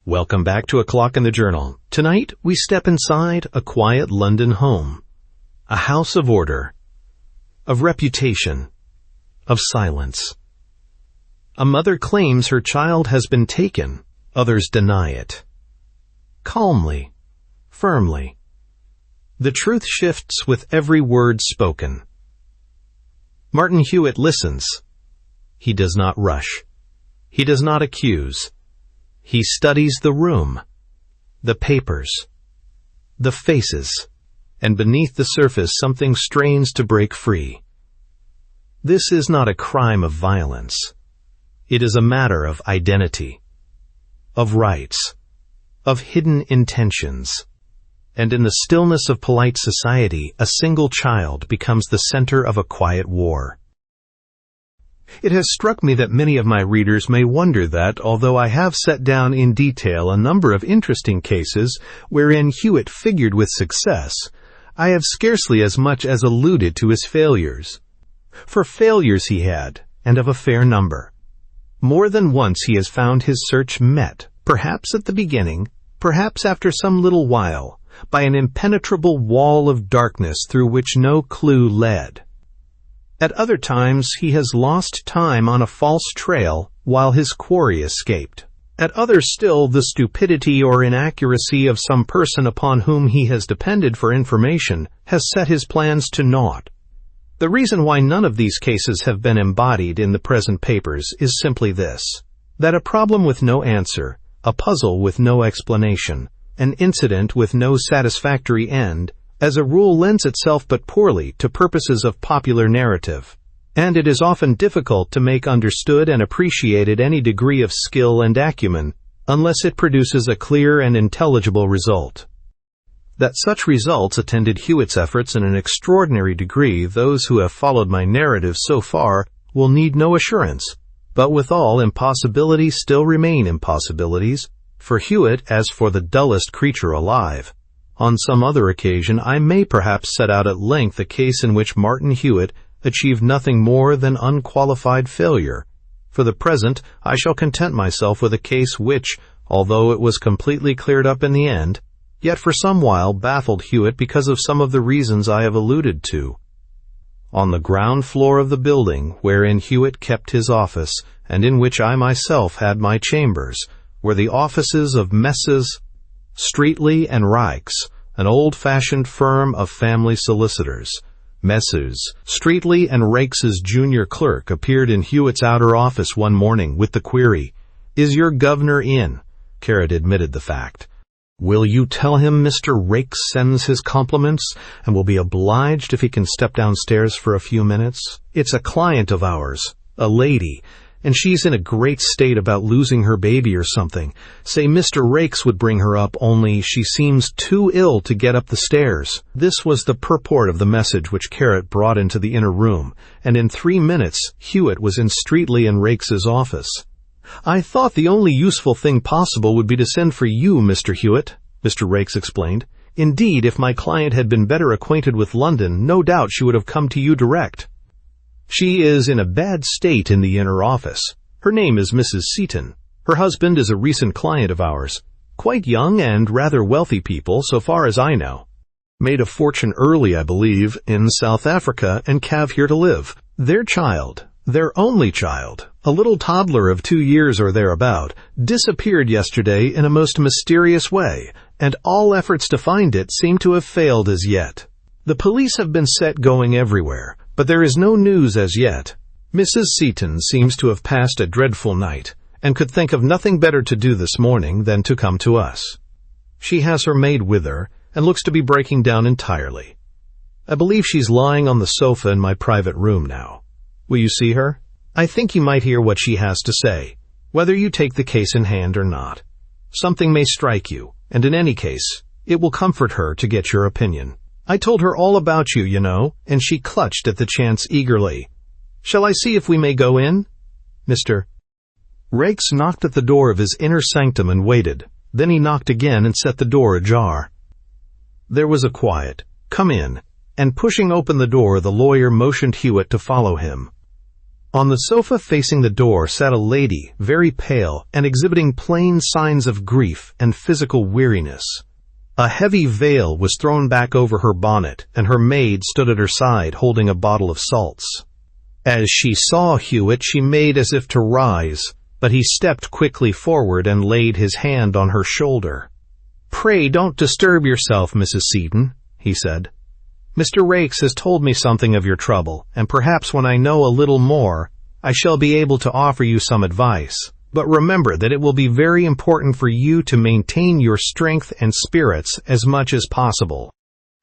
Welcome back to A Clock in the Journal. Tonight, we step inside a quiet London home. A house of order, of reputation, of silence. A mother claims her child has been taken. Others deny it. Calmly, firmly. The truth shifts with every word spoken. Martin Hewitt listens. He does not rush. He does not accuse. He studies the room, the papers, the faces, and beneath the surface something strains to break free. This is not a crime of violence. It is a matter of identity, of rights, of hidden intentions. And in the stillness of polite society, a single child becomes the center of a quiet war. It has struck me that many of my readers may wonder that, although I have set down in detail a number of interesting cases wherein Hewitt figured with success, I have scarcely as much as alluded to his failures. For failures he had, and of a fair number. More than once he has found his search met, perhaps at the beginning, perhaps after some little while, by an impenetrable wall of darkness through which no clue led. At other times he has lost time on a false trail while his quarry escaped. At others still, the stupidity or inaccuracy of some person upon whom he has depended for information has set his plans to naught. The reason why none of these cases have been embodied in the present papers is simply this: that a problem with no answer, a puzzle with no explanation, an incident with no satisfactory end, as a rule lends itself but poorly to purposes of popular narrative, and it is often difficult to make understood and appreciated any degree of skill and acumen unless it produces a clear and intelligible result. That such results attended Hewitt's efforts in an extraordinary degree, those who have followed my narrative so far will need no assurance, but withal impossibilities still remain impossibilities, for Hewitt as for the dullest creature alive. On some other occasion I may perhaps set out at length a case in which Martin Hewitt achieved nothing more than unqualified failure. For the present, I shall content myself with a case which, although it was completely cleared up in the end, yet for some while baffled Hewitt because of some of the reasons I have alluded to. On the ground floor of the building wherein Hewitt kept his office, and in which I myself had my chambers, were the offices of Messrs. Streatley and Rykes, an old-fashioned firm of family solicitors. Messrs. Streatley and Rykes's junior clerk appeared in Hewitt's outer office one morning with the query, "Is your governor in?" Carrot admitted the fact. "Will you tell him Mr. Rykes sends his compliments, and will be obliged if he can step downstairs for a few minutes? It's a client of ours, a lady, and she's in a great state about losing her baby or something. Say Mr. Rykes would bring her up, only she seems too ill to get up the stairs." This was the purport of the message which Carrot brought into the inner room, and in 3 minutes Hewitt was in Streatley and Rykes's office. "I thought the only useful thing possible would be to send for you, Mr. Hewitt," Mr. Rykes explained. "Indeed, if my client had been better acquainted with London, no doubt she would have come to you direct. She is in a bad state in the inner office. Her name is Mrs. Seton. Her husband is a recent client of ours. Quite young and rather wealthy people, so far as I know. Made a fortune early, I believe, in South Africa, and cave here to live. Their child, their only child, a little toddler of 2 years or thereabout, disappeared yesterday in a most mysterious way, and all efforts to find it seem to have failed as yet. The police have been set going everywhere, but there is no news as yet. Mrs. Seton seems to have passed a dreadful night, and could think of nothing better to do this morning than to come to us. She has her maid with her, and looks to be breaking down entirely. I believe she's lying on the sofa in my private room now. Will you see her? I think you might hear what she has to say, whether you take the case in hand or not. Something may strike you, and in any case, it will comfort her to get your opinion. I told her all about you, you know, and she clutched at the chance eagerly. Shall I see if we may go in?" Mr. Rykes knocked at the door of his inner sanctum and waited. Then he knocked again and set the door ajar. There was a quiet, "Come in," and pushing open the door, the lawyer motioned Hewitt to follow him. On the sofa facing the door sat a lady, very pale and exhibiting plain signs of grief and physical weariness. A heavy veil was thrown back over her bonnet, and her maid stood at her side holding a bottle of salts. As she saw Hewitt, she made as if to rise, but he stepped quickly forward and laid his hand on her shoulder. "Pray don't disturb yourself, Mrs. Seton," he said. "Mr. Raikes has told me something of your trouble, and perhaps when I know a little more, I shall be able to offer you some advice. But remember that it will be very important for you to maintain your strength and spirits as much as possible."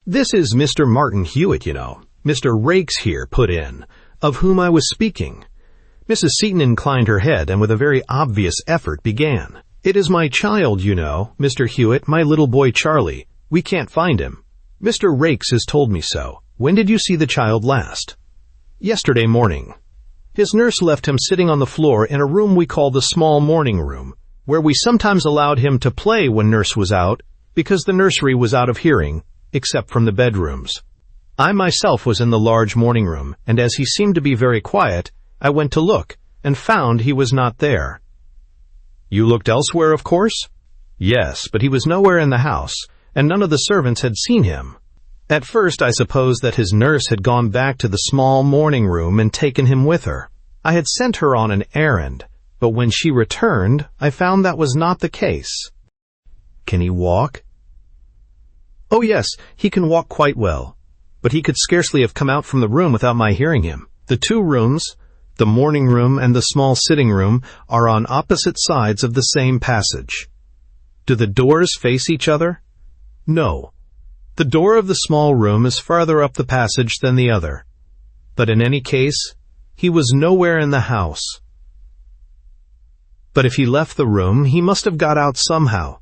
"This is Mr. Martin Hewitt, you know," Mr. Raikes here put in, "of whom I was speaking." Mrs. Seton inclined her head and with a very obvious effort began. "It is my child, you know, Mr. Hewitt, my little boy Charlie. We can't find him. Mr. Raikes has told me so. When did you see the child last?" "Yesterday morning. His nurse left him sitting on the floor in a room we call the small morning room, where we sometimes allowed him to play when nurse was out, because the nursery was out of hearing, except from the bedrooms. I myself was in the large morning room, and as he seemed to be very quiet, I went to look, and found he was not there." "You looked elsewhere, of course?" "Yes, but he was nowhere in the house, and none of the servants had seen him. At first I supposed that his nurse had gone back to the small morning room and taken him with her. I had sent her on an errand, but when she returned, I found that was not the case." "Can he walk?" "Oh yes, he can walk quite well, but he could scarcely have come out from the room without my hearing him. The two rooms, the morning room and the small sitting room, are on opposite sides of the same passage." "Do the doors face each other?" "No. The door of the small room is farther up the passage than the other. But in any case, he was nowhere in the house. But if he left the room, he must have got out somehow."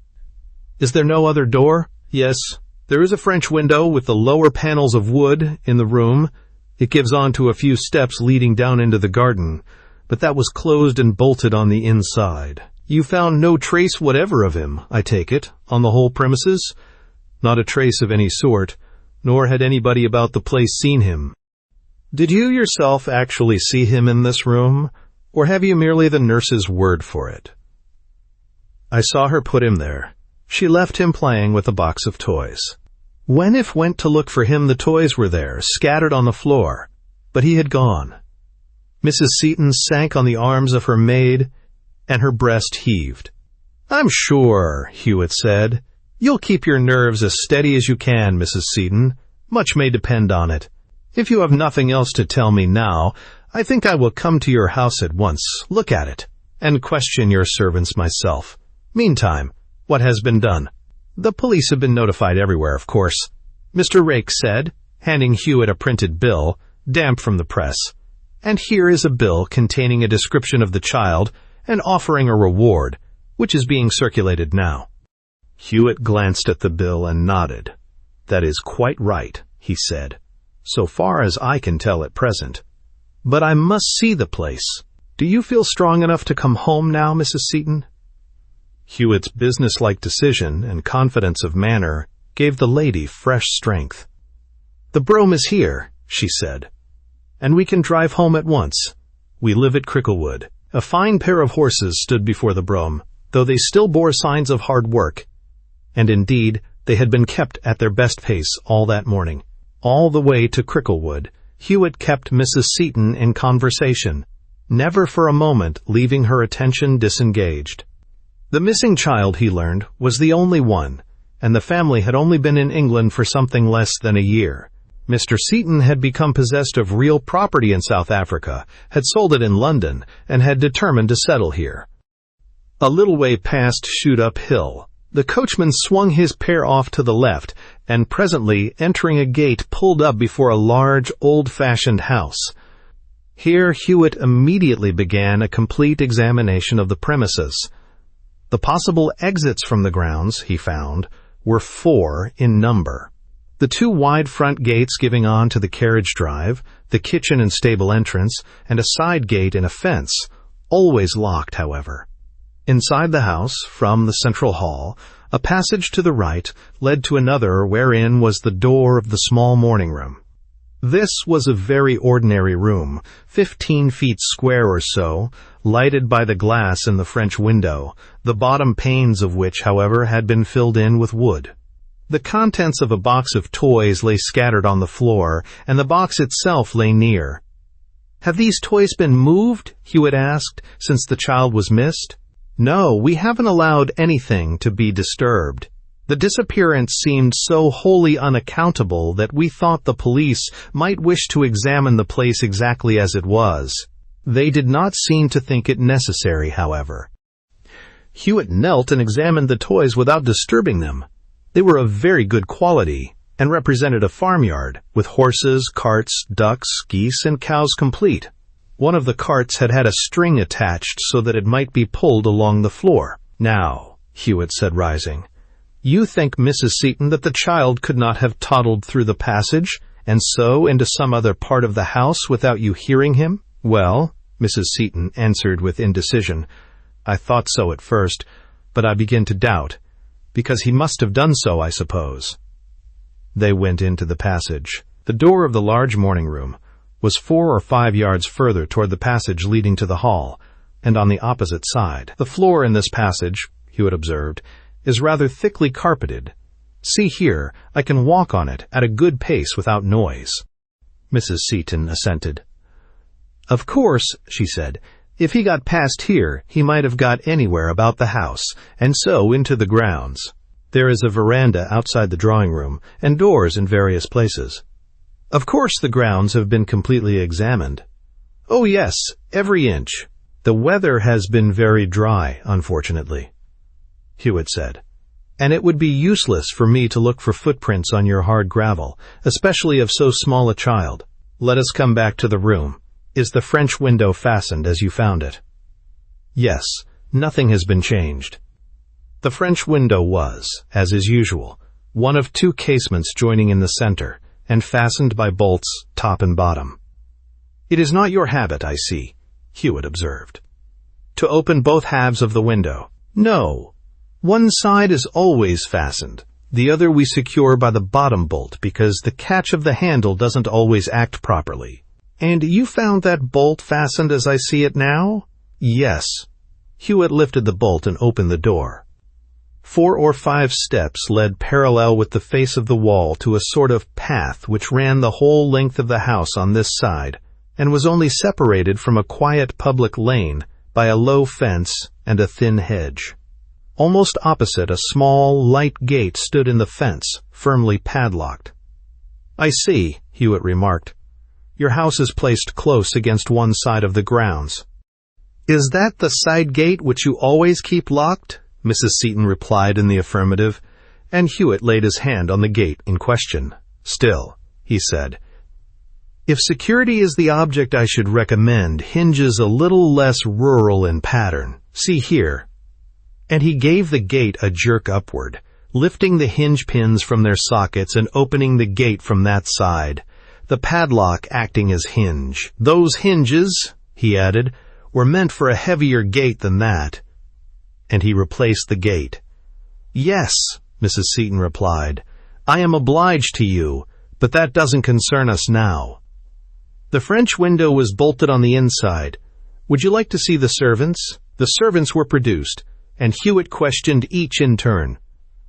"Is there no other door?" "Yes, there is a French window with the lower panels of wood in the room. It gives on to a few steps leading down into the garden, but that was closed and bolted on the inside." "You found no trace whatever of him, I take it, on the whole premises?" "Not a trace of any sort, nor had anybody about the place seen him." "Did you yourself actually see him in this room, or have you merely the nurse's word for it?" "I saw her put him there. She left him playing with a box of toys. When if went to look for him, the toys were there, scattered on the floor, but he had gone." Mrs. Seton sank on the arms of her maid, and her breast heaved. "I'm sure," Hewitt said, "you'll keep your nerves as steady as you can, Mrs. Seton. Much may depend on it. If you have nothing else to tell me now, I think I will come to your house at once, look at it, and question your servants myself. Meantime, what has been done?" "The police have been notified everywhere, of course," Mr. Raikes said, handing Hewitt a printed bill, damp from the press. "And here is a bill containing a description of the child and offering a reward, which is being circulated now." Hewitt glanced at the bill and nodded. "That is quite right," he said, "so far as I can tell at present. But I must see the place. Do you feel strong enough to come home now, Mrs. Seton?" Hewitt's businesslike decision and confidence of manner gave the lady fresh strength. "The brougham is here," she said, "and we can drive home at once. We live at Cricklewood." A fine pair of horses stood before the brougham, though they still bore signs of hard work. And indeed, they had been kept at their best pace all that morning. All the way to Cricklewood, Hewitt kept Mrs. Seton in conversation, never for a moment leaving her attention disengaged. The missing child, he learned, was the only one, and the family had only been in England for something less than a year. Mr. Seton had become possessed of real property in South Africa, had sold it in London, and had determined to settle here. A little way past Shoot Up Hill, the coachman swung his pair off to the left, and presently, entering a gate, pulled up before a large, old-fashioned house. Here Hewitt immediately began a complete examination of the premises. The possible exits from the grounds, he found, were 4 in number. The 2 wide front gates giving on to the carriage drive, the kitchen and stable entrance, and a side gate in a fence, always locked, however. Inside the house, from the central hall, a passage to the right led to another wherein was the door of the small morning room. This was a very ordinary room, 15 feet square or so, lighted by the glass in the French window, the bottom panes of which, however, had been filled in with wood. The contents of a box of toys lay scattered on the floor, and the box itself lay near. "Have these toys been moved?" Hewitt asked, "since the child was missed?" "No, we haven't allowed anything to be disturbed. The disappearance seemed so wholly unaccountable that we thought the police might wish to examine the place exactly as it was. They did not seem to think it necessary, however." Hewitt knelt and examined the toys without disturbing them. They were of very good quality and represented a farmyard, with horses, carts, ducks, geese, and cows complete. One of the carts had had a string attached so that it might be pulled along the floor. "Now," Hewitt said, rising, "you think, Mrs. Seton, that the child could not have toddled through the passage, and so into some other part of the house without you hearing him?" "Well," Mrs. Seton answered with indecision, "I thought so at first, but I begin to doubt, because he must have done so, I suppose." They went into the passage. The door of the large morning room was 4 or 5 yards further toward the passage leading to the hall, and on the opposite side. "The floor in this passage," Hewitt observed, "is rather thickly carpeted. See here, I can walk on it at a good pace without noise." Mrs. Seton assented. "Of course," she said, "if he got past here, he might have got anywhere about the house, and so into the grounds. There is a veranda outside the drawing room, and doors in various places. Of course the grounds have been completely examined." "Oh yes, every inch. The weather has been very dry, unfortunately," Hewitt said, "and it would be useless for me to look for footprints on your hard gravel, especially of so small a child. Let us come back to the room. Is the French window fastened as you found it?" "Yes, nothing has been changed." The French window was, as is usual, one of 2 casements joining in the center, and fastened by bolts top and bottom. "It is not your habit, I see," Hewitt observed, "to open both halves of the window." "No. One side is always fastened. The other we secure by the bottom bolt because the catch of the handle doesn't always act properly." "And you found that bolt fastened as I see it now?" "Yes." Hewitt lifted the bolt and opened the door. 4 or 5 steps led parallel with the face of the wall to a sort of path which ran the whole length of the house on this side, and was only separated from a quiet public lane by a low fence and a thin hedge. Almost opposite, a small, light gate stood in the fence, firmly padlocked. "I see," Hewitt remarked. "Your house is placed close against one side of the grounds." "Is that the side gate which you always keep locked?" Mrs. Seton replied in the affirmative, and Hewitt laid his hand on the gate in question. "Still," he said, "if security is the object I should recommend, hinges a little less rural in pattern. See here." And he gave the gate a jerk upward, lifting the hinge pins from their sockets and opening the gate from that side, the padlock acting as hinge. "Those hinges," he added, "were meant for a heavier gate than that." And he replaced the gate. "Yes," Mrs. Seton replied, "I am obliged to you, but that doesn't concern us now." The French window was bolted on the inside. "Would you like to see the servants?" The servants were produced, and Hewitt questioned each in turn,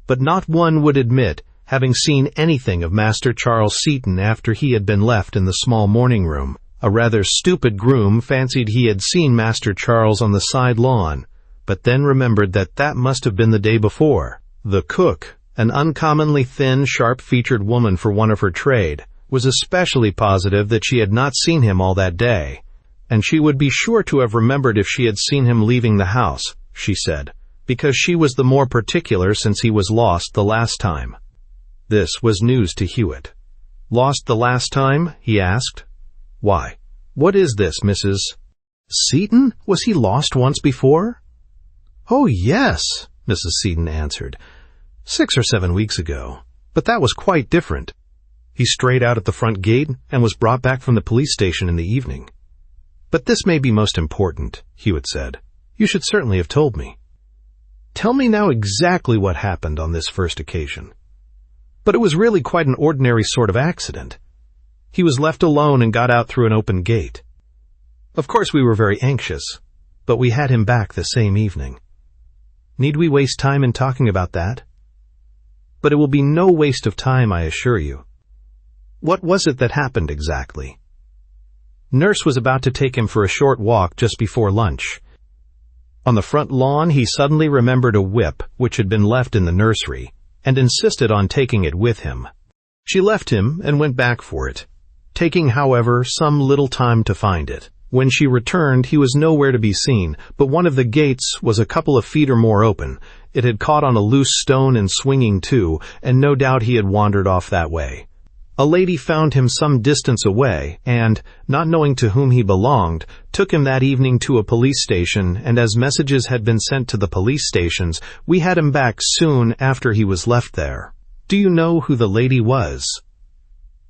but not one would admit having seen anything of Master Charles Seton after he had been left in the small morning room. A rather stupid groom fancied he had seen Master Charles on the side lawn, but then remembered that that must have been the day before. The cook, an uncommonly thin, sharp-featured woman for one of her trade, was especially positive that she had not seen him all that day, and she would be sure to have remembered if she had seen him leaving the house, she said, because she was the more particular since he was lost the last time. This was news to Hewitt. "Lost the last time?" he asked. "Why, what is this, Mrs. Seton? Was he lost once before?" "Oh, yes," Mrs. Seton answered. 6 or 7 weeks ago. But that was quite different. He strayed out at the front gate and was brought back from the police station in the evening." "But this may be most important," Hewitt said. "You should certainly have told me." "Tell me now exactly what happened on this first occasion." "But it was really quite an ordinary sort of accident." He was left alone and got out through an open gate. Of course we were very anxious, but we had him back the same evening. Need we waste time in talking about that? But it will be no waste of time, I assure you. What was it that happened exactly? Nurse was about to take him for a short walk just before lunch. On the front lawn, he suddenly remembered a whip which had been left in the nursery and insisted on taking it with him. She left him and went back for it, taking, however, some little time to find it. When she returned, he was nowhere to be seen, but one of the gates was a couple of feet or more open. It had caught on a loose stone and swinging to, and no doubt he had wandered off that way. A lady found him some distance away and, not knowing to whom he belonged, took him that evening to a police station, and as messages had been sent to the police stations, we had him back soon after he was left there. Do you know who the lady was?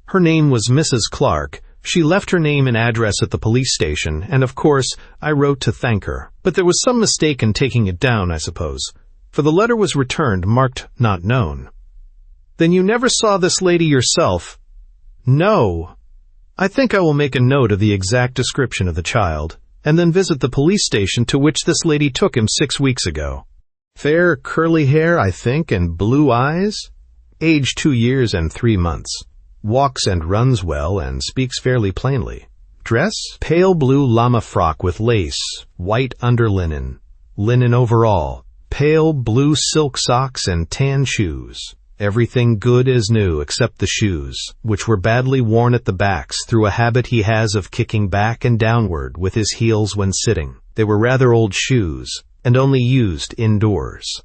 Her name was Mrs. Clark. She left her name and address at the police station, and of course, I wrote to thank her. But there was some mistake in taking it down, I suppose, for the letter was returned marked not known. Then you never saw this lady yourself? No. I think I will make a note of the exact description of the child, and then visit the police station to which this lady took him 6 weeks ago. Fair curly hair, I think, and blue eyes. Age 2 years and 3 months. Walks and runs well and speaks fairly plainly. Dress? Pale blue llama frock with lace, white underlinen, linen overall, pale blue silk socks and tan shoes. Everything good as new except the shoes, which were badly worn at the backs through a habit he has of kicking back and downward with his heels when sitting. They were rather old shoes, and only used indoors.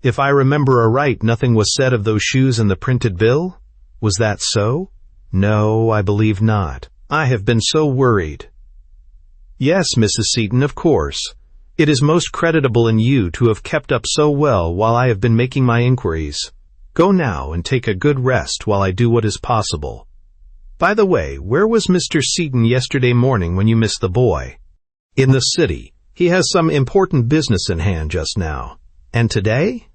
If I remember aright, nothing was said of those shoes in the printed bill? Was that so? No, I believe not. I have been so worried. Yes, Mrs. Seton, of course. It is most creditable in you to have kept up so well while I have been making my inquiries. Go now and take a good rest while I do what is possible. By the way, where was Mr. Seton yesterday morning when you missed the boy? In the city. He has some important business in hand just now. And today?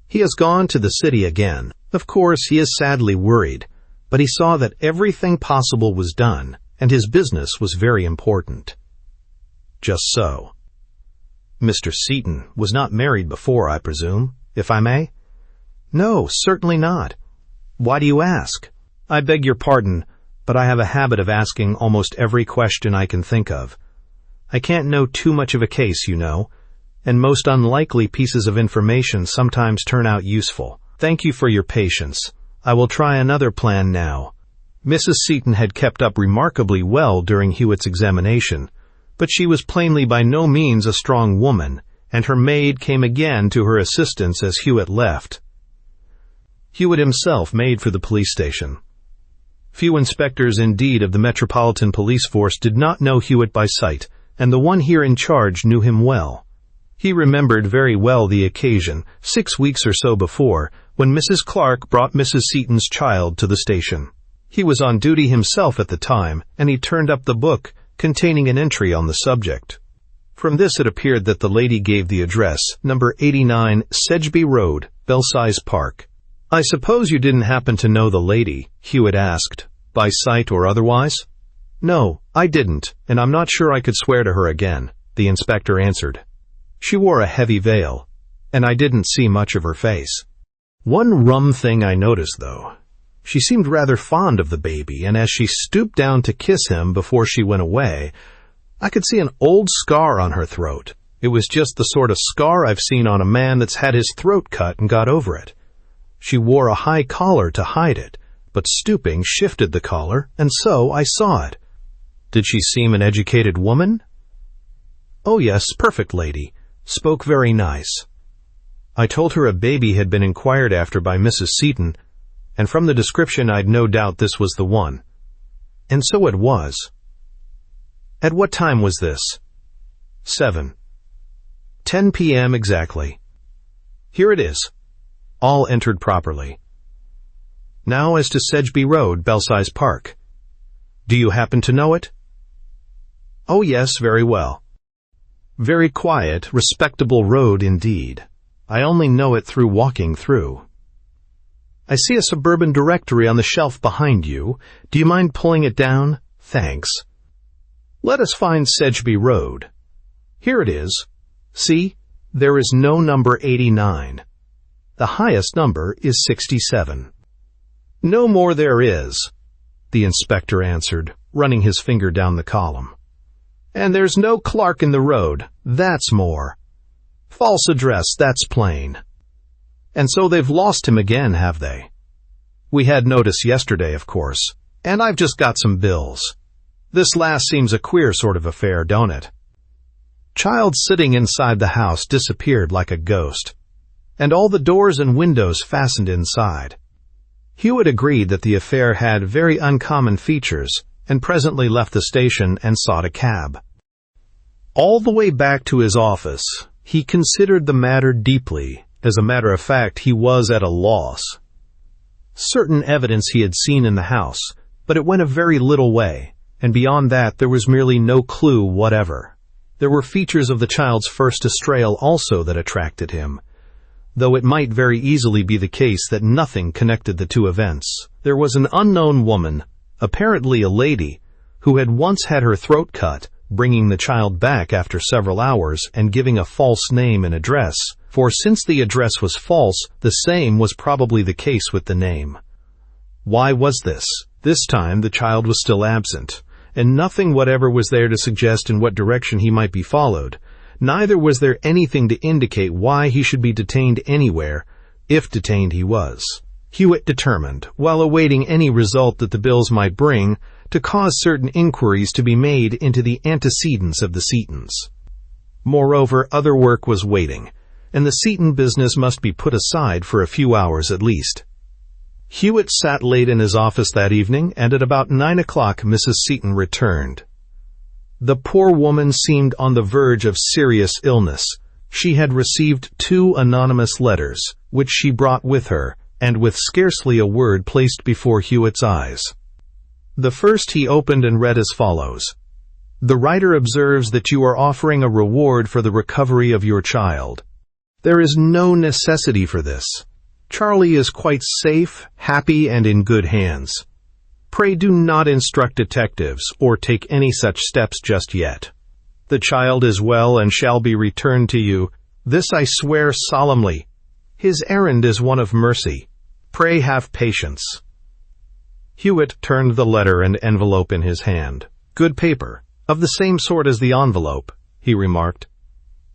He has gone to the city again. Of course, he is sadly worried, but he saw that everything possible was done, and his business was very important. Just so. Mr. Seton was not married before, I presume, if I may? No, certainly not. Why do you ask? I beg your pardon, but I have a habit of asking almost every question I can think of. I can't know too much of a case, you know, and most unlikely pieces of information sometimes turn out useful. Thank you for your patience. I will try another plan now. Mrs. Seton had kept up remarkably well during Hewitt's examination, but she was plainly by no means a strong woman, and her maid came again to her assistance as Hewitt left. Hewitt himself made for the police station. Few inspectors indeed of the Metropolitan Police Force did not know Hewitt by sight, and the one here in charge knew him well. He remembered very well the occasion, 6 weeks or so before, when Mrs. Clark brought Mrs. Seton's child to the station. He was on duty himself at the time, and he turned up the book containing an entry on the subject. From this it appeared that the lady gave the address, number 89 Sedgeby Road, Belsize Park. I suppose you didn't happen to know the lady? Hewitt asked, by sight or otherwise. No, I didn't, and I'm not sure I could swear to her again, the inspector answered. She wore a heavy veil, and I didn't see much of her face. One rum thing I noticed, though. She seemed rather fond of the baby, and as she stooped down to kiss him before she went away, I could see an old scar on her throat. It was just the sort of scar I've seen on a man that's had his throat cut and got over it. She wore a high collar to hide it, but stooping shifted the collar, and so I saw it. Did she seem an educated woman? Oh yes, perfect lady. Spoke very nice. I told her a baby had been inquired after by Mrs. Seton, and from the description I'd no doubt this was the one. And so it was. At what time was this? 7:10 p.m. exactly. Here it is. All entered properly. Now as to Sedgeby Road, Belsize Park. Do you happen to know it? Oh yes, very well. Very quiet, respectable road indeed. I only know it through walking through. I see a suburban directory on the shelf behind you. Do you mind pulling it down? Thanks. Let us find Sedgeby Road. Here it is. See, there is no number 89. The highest number is 67. No more there is, the inspector answered, running his finger down the column. And there's no Clark in the road. That's more. False address, that's plain. And so they've lost him again, have they? We had notice yesterday, of course, and I've just got some bills. This last seems a queer sort of affair, don't it? Child sitting inside the house disappeared like a ghost, and all the doors and windows fastened inside. Hewitt agreed that the affair had very uncommon features, and presently left the station and sought a cab. All the way back to his office, he considered the matter deeply. As a matter of fact, he was at a loss. Certain evidence he had seen in the house, but it went a very little way, and beyond that there was merely no clue whatever. There were features of the child's first estrayal also that attracted him, though it might very easily be the case that nothing connected the two events. There was an unknown woman, apparently a lady, who had once had her throat cut, bringing the child back after several hours and giving a false name and address, for since the address was false, the same was probably the case with the name. Why was this? This time the child was still absent, and nothing whatever was there to suggest in what direction he might be followed. Neither was there anything to indicate why he should be detained anywhere, if detained he was. Hewitt determined, while awaiting any result that the bills might bring, to cause certain inquiries to be made into the antecedents of the Setons. Moreover, other work was waiting, and the Seton business must be put aside for a few hours at least. Hewitt sat late in his office that evening, and at about 9 o'clock Mrs. Seton returned. The poor woman seemed on the verge of serious illness. She had received 2 anonymous letters, which she brought with her, and with scarcely a word placed before Hewitt's eyes. The first he opened and read as follows. The writer observes that you are offering a reward for the recovery of your child. There is no necessity for this. Charlie is quite safe, happy, and in good hands. Pray do not instruct detectives or take any such steps just yet. The child is well and shall be returned to you. This I swear solemnly. His errand is one of mercy. Pray have patience. Hewitt turned the letter and envelope in his hand. Good paper, of the same sort as the envelope, he remarked,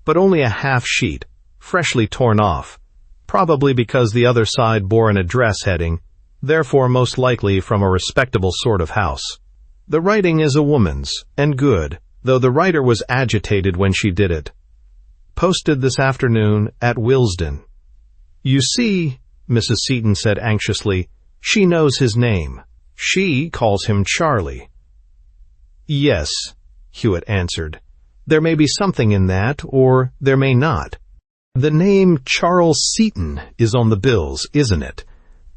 but only a half sheet, freshly torn off, probably because the other side bore an address heading, therefore most likely from a respectable sort of house. The writing is a woman's, and good, though the writer was agitated when she did it. Posted this afternoon at Willesden. You see, Mrs. Seton said anxiously, she knows his name. She calls him Charlie. Yes, Hewitt answered. There may be something in that, or there may not. The name Charles Seton is on the bills, isn't it?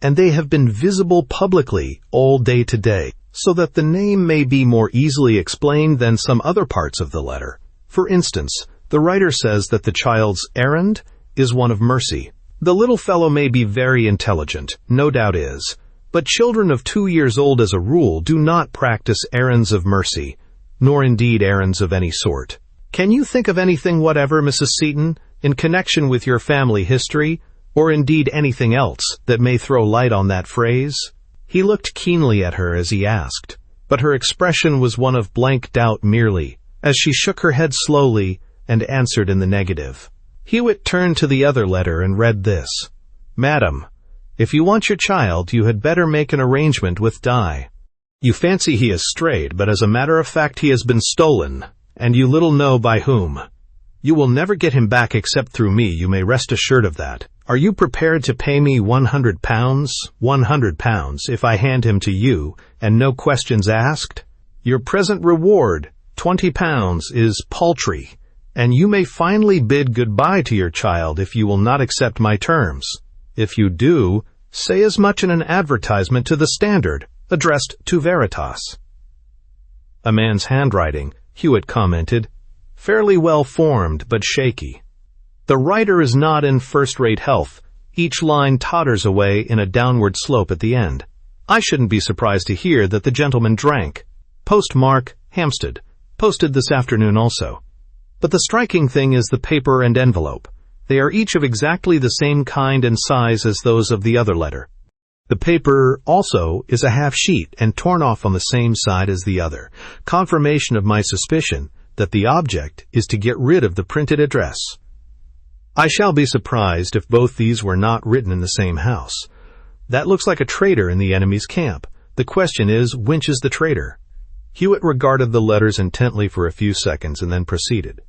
And they have been visible publicly all day today, so that the name may be more easily explained than some other parts of the letter. For instance, the writer says that the child's errand is one of mercy. The little fellow may be very intelligent, no doubt is, but children of 2 years old as a rule do not practice errands of mercy, nor indeed errands of any sort. Can you think of anything whatever, Mrs. Seton, in connection with your family history, or indeed anything else that may throw light on that phrase? He looked keenly at her as he asked, but her expression was one of blank doubt merely, as she shook her head slowly and answered in the negative. Hewitt turned to the other letter and read this. Madam, if you want your child, you had better make an arrangement with Di. You fancy he has strayed, but as a matter of fact he has been stolen, and you little know by whom. You will never get him back except through me, you may rest assured of that. Are you prepared to pay me £100? £100 if I hand him to you, and no questions asked? Your present reward, £20, is paltry, and you may finally bid goodbye to your child if you will not accept my terms. If you do, say as much in an advertisement to the Standard, addressed to Veritas. A man's handwriting, Hewitt commented, fairly well formed but shaky. The writer is not in first-rate health. Each line totters away in a downward slope at the end. I shouldn't be surprised to hear that the gentleman drank. Postmark, Hampstead. Posted this afternoon also. But the striking thing is the paper and envelope. They are each of exactly the same kind and size as those of the other letter. The paper, also, is a half sheet and torn off on the same side as the other, confirmation of my suspicion that the object is to get rid of the printed address. I shall be surprised if both these were not written in the same house. That looks like a traitor in the enemy's camp. The question is, which is the traitor? Hewitt regarded the letters intently for a few seconds and then proceeded.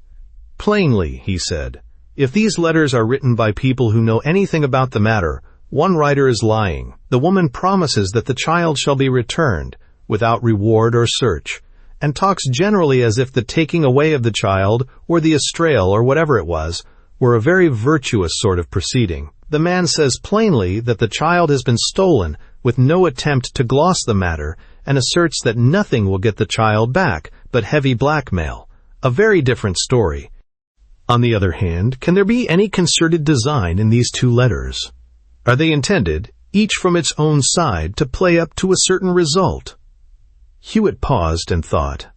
Plainly, he said, if these letters are written by people who know anything about the matter, one writer is lying. The woman promises that the child shall be returned without reward or search, and talks generally as if the taking away of the child, or the estrel, or whatever it was, were a very virtuous sort of proceeding. The man says plainly that the child has been stolen, with no attempt to gloss the matter, and asserts that nothing will get the child back but heavy blackmail. A very different story. On the other hand, can there be any concerted design in these two letters? Are they intended, each from its own side, to play up to a certain result? Hewitt paused and thought.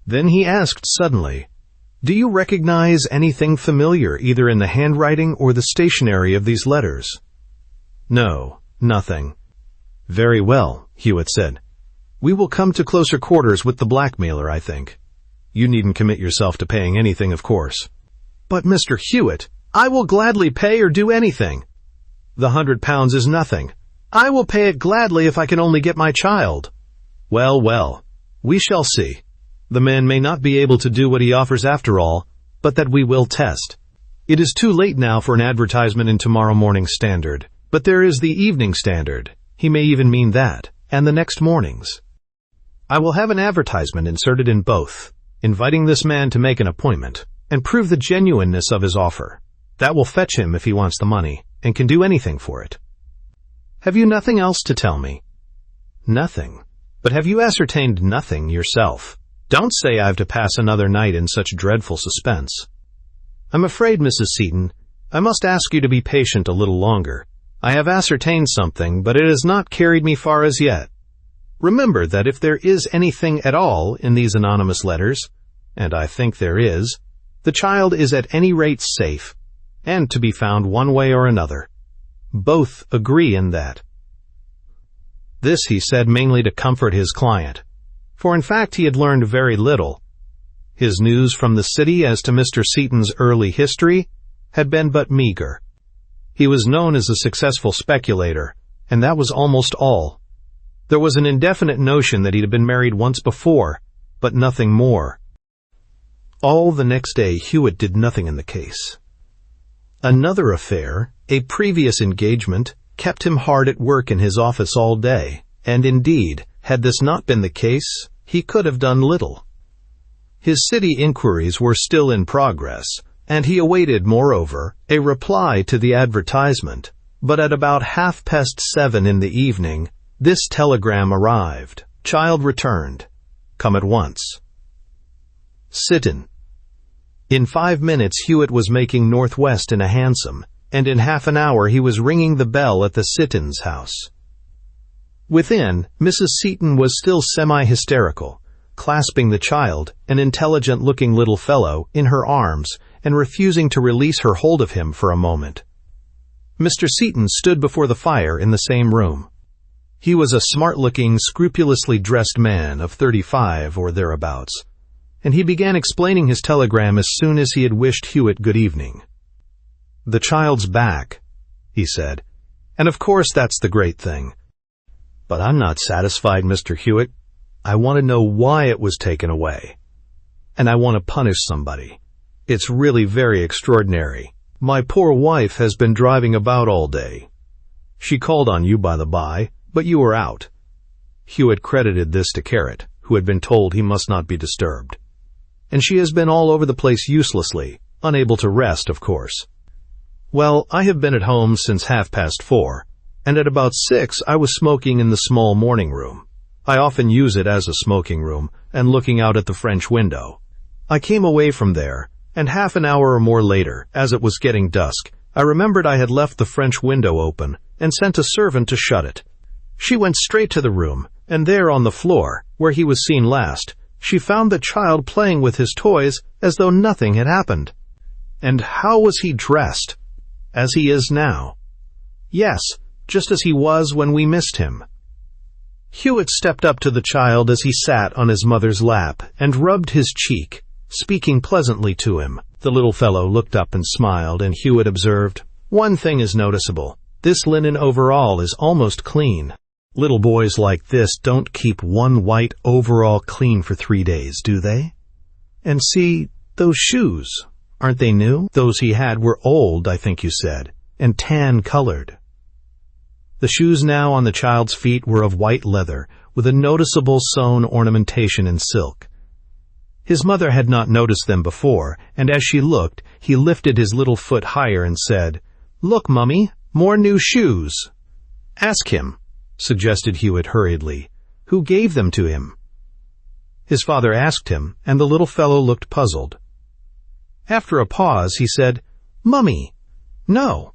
Then he asked suddenly, do you recognize anything familiar either in the handwriting or the stationery of these letters? No, nothing. Very well, Hewitt said. We will come to closer quarters with the blackmailer, I think. You needn't commit yourself to paying anything, of course. But, Mr. Hewitt, I will gladly pay or do anything. The £100 is nothing. I will pay it gladly if I can only get my child. Well, well, we shall see. The man may not be able to do what he offers after all, but that we will test. It is too late now for an advertisement in tomorrow morning's Standard, but there is the Evening Standard. He may even mean that, and the next morning's. I will have an advertisement inserted in both, inviting this man to make an appointment, and prove the genuineness of his offer. That will fetch him if he wants the money, and can do anything for it. Have you nothing else to tell me? Nothing. But have you ascertained nothing yourself? Don't say I have to pass another night in such dreadful suspense. I'm afraid, Mrs. Seton, I must ask you to be patient a little longer. I have ascertained something, but it has not carried me far as yet. Remember that if there is anything at all in these anonymous letters, and I think there is, the child is at any rate safe, and to be found one way or another. Both agree in that. This he said mainly to comfort his client, for in fact he had learned very little. His news from the city as to Mr. Seton's early history had been but meager. He was known as a successful speculator, and that was almost all. There was an indefinite notion that he had been married once before, but nothing more. All the next day Hewitt did nothing in the case. Another affair, a previous engagement, kept him hard at work in his office all day, and indeed, had this not been the case, he could have done little. His city inquiries were still in progress, and he awaited, moreover, a reply to the advertisement, but at about 7:30 in the evening, this telegram arrived. Child returned. Come at once. Seton. In 5 minutes Hewitt was making northwest in a hansom, and in half an hour he was ringing the bell at the Seton's house. Within, Mrs. Seton was still semi-hysterical, clasping the child, an intelligent-looking little fellow, in her arms, and refusing to release her hold of him for a moment. Mr. Seton stood before the fire in the same room. He was a smart-looking, scrupulously dressed man of 35 or thereabouts, and he began explaining his telegram as soon as he had wished Hewitt good evening. The child's back, he said, and of course that's the great thing. But I'm not satisfied, Mr. Hewitt. I want to know why it was taken away. And I want to punish somebody. It's really very extraordinary. My poor wife has been driving about all day. She called on you, by the by, but you were out. Hewitt credited this to Carrot, who had been told he must not be disturbed. And she has been all over the place uselessly, unable to rest, of course. Well, I have been at home since 4:30, and at about 6 I was smoking in the small morning room. I often use it as a smoking room, and looking out at the French window. I came away from there, and half an hour or more later, as it was getting dusk, I remembered I had left the French window open and sent a servant to shut it. She went straight to the room, and there on the floor, where he was seen last, she found the child playing with his toys as though nothing had happened. And how was he dressed? As he is now. Yes, just as he was when we missed him. Hewitt stepped up to the child as he sat on his mother's lap and rubbed his cheek, speaking pleasantly to him. The little fellow looked up and smiled, and Hewitt observed, "One thing is noticeable. This linen overall is almost clean. Little boys like this don't keep one white overall clean for 3 days, do they? And see, those shoes, aren't they new? Those he had were old, I think you said, and tan-colored." The shoes now on the child's feet were of white leather, with a noticeable sewn ornamentation in silk. His mother had not noticed them before, and as she looked, he lifted his little foot higher and said, "Look, Mummy, more new shoes." "Ask him," suggested Hewitt hurriedly, "who gave them to him." His father asked him, and the little fellow looked puzzled. After a pause, he said, "Mummy." "No,"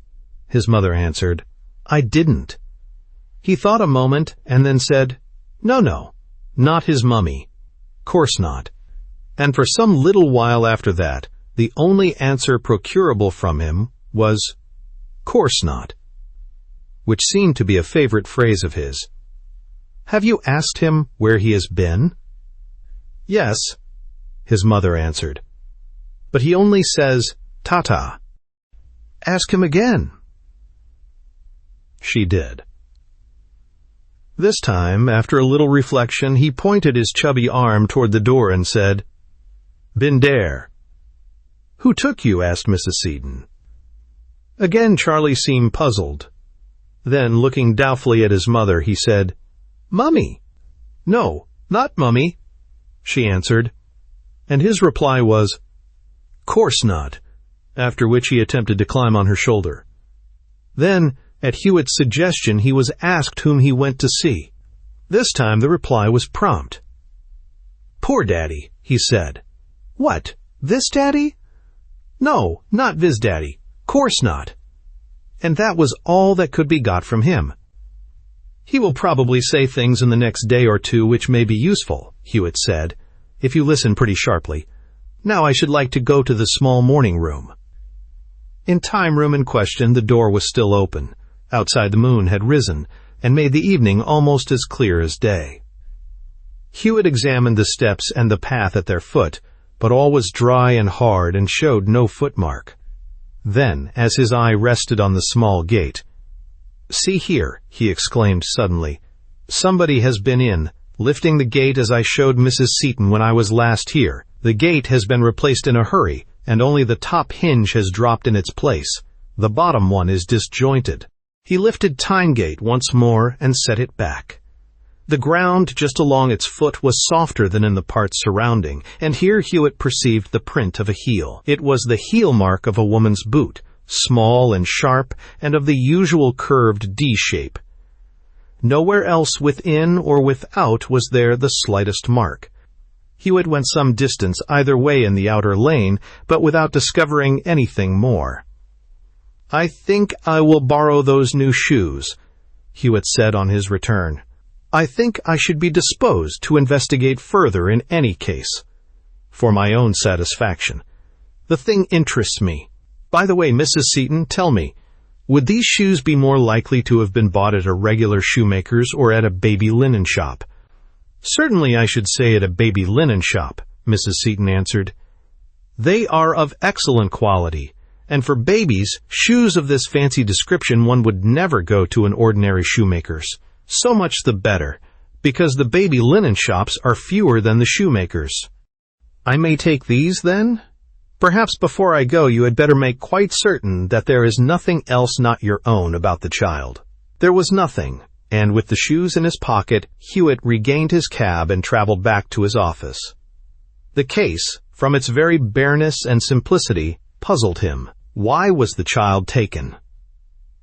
his mother answered, "I didn't." He thought a moment and then said, No, not his mummy. Course not." And for some little while after that, the only answer procurable from him was, "Course not," which seemed to be a favorite phrase of his. "Have you asked him where he has been?" "Yes," his mother answered. "But he only says, ta-ta." "Ask him again." She did. This time, after a little reflection, he pointed his chubby arm toward the door and said, "Been dere." "Who took you?" asked Mrs. Seton. Again Charlie seemed puzzled. Then, looking doubtfully at his mother, he said, "Mummy." "No, not Mummy," she answered, and his reply was, "Course not," after which he attempted to climb on her shoulder. Then, at Hewitt's suggestion, he was asked whom he went to see. This time the reply was prompt. "Poor Daddy," he said. "What, this Daddy?" "No, not Viz Daddy. Course not." And that was all that could be got from him. "He will probably say things in the next day or two which may be useful," Hewitt said, "if you listen pretty sharply. Now I should like to go to the small morning room." In time room in question the door was still open. Outside the moon had risen, and made the evening almost as clear as day. Hewitt examined the steps and the path at their foot, but all was dry and hard and showed no footmark. Then, as his eye rested on the small gate, "See here," he exclaimed suddenly, "somebody has been in, lifting the gate as I showed Mrs. Seton when I was last here. The gate has been replaced in a hurry, and only the top hinge has dropped in its place. The bottom one is disjointed." He lifted Timegate once more and set it back. The ground just along its foot was softer than in the parts surrounding, and here Hewitt perceived the print of a heel. It was the heel mark of a woman's boot, small and sharp, and of the usual curved D shape. Nowhere else within or without was there the slightest mark. Hewitt went some distance either way in the outer lane, but without discovering anything more. "I think I will borrow those new shoes," Hewitt said on his return. "I think I should be disposed to investigate further in any case, for my own satisfaction. The thing interests me. By the way, Mrs. Seton, tell me, would these shoes be more likely to have been bought at a regular shoemaker's or at a baby linen shop?" "Certainly I should say at a baby linen shop," Mrs. Seton answered. "They are of excellent quality. And for babies, shoes of this fancy description one would never go to an ordinary shoemaker's. So much the better, because the baby linen shops are fewer than the shoemakers." "I may take these, then? Perhaps before I go you had better make quite certain that there is nothing else not your own about the child." There was nothing, and with the shoes in his pocket, Hewitt regained his cab and traveled back to his office. The case, from its very bareness and simplicity, puzzled him. Why was the child taken?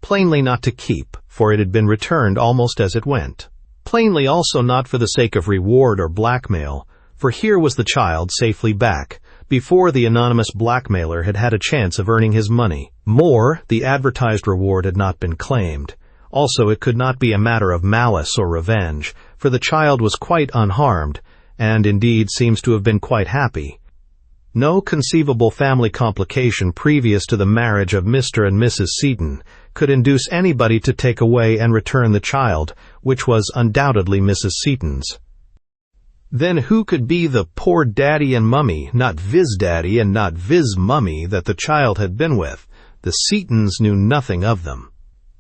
Plainly not to keep, for it had been returned almost as it went. Plainly also not for the sake of reward or blackmail, for here was the child safely back, before the anonymous blackmailer had had a chance of earning his money. More, the advertised reward had not been claimed. Also, it could not be a matter of malice or revenge, for the child was quite unharmed, and indeed seems to have been quite happy. No conceivable family complication previous to the marriage of Mr. and Mrs. Seton could induce anybody to take away and return the child, which was undoubtedly Mrs. Seton's. Then who could be the poor daddy and mummy, not Viz daddy and not Viz mummy, that the child had been with? The Setons knew nothing of them.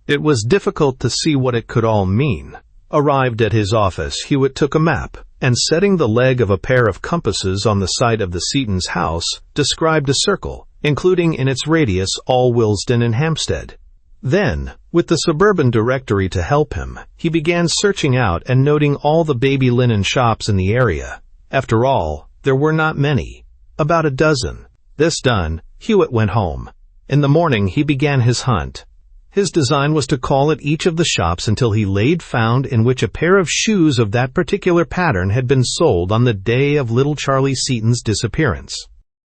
It was difficult to see what it could all mean. Arrived at his office, Hewitt took a map, and setting the leg of a pair of compasses on the site of the Setons' house, described a circle, including in its radius all Willesden and Hampstead. Then, with the suburban directory to help him, he began searching out and noting all the baby linen shops in the area. After all, there were not many, about a dozen. This done, Hewitt went home. In the morning he began his hunt. His design was to call at each of the shops until he laid found in which a pair of shoes of that particular pattern had been sold on the day of little Charlie Seton's disappearance.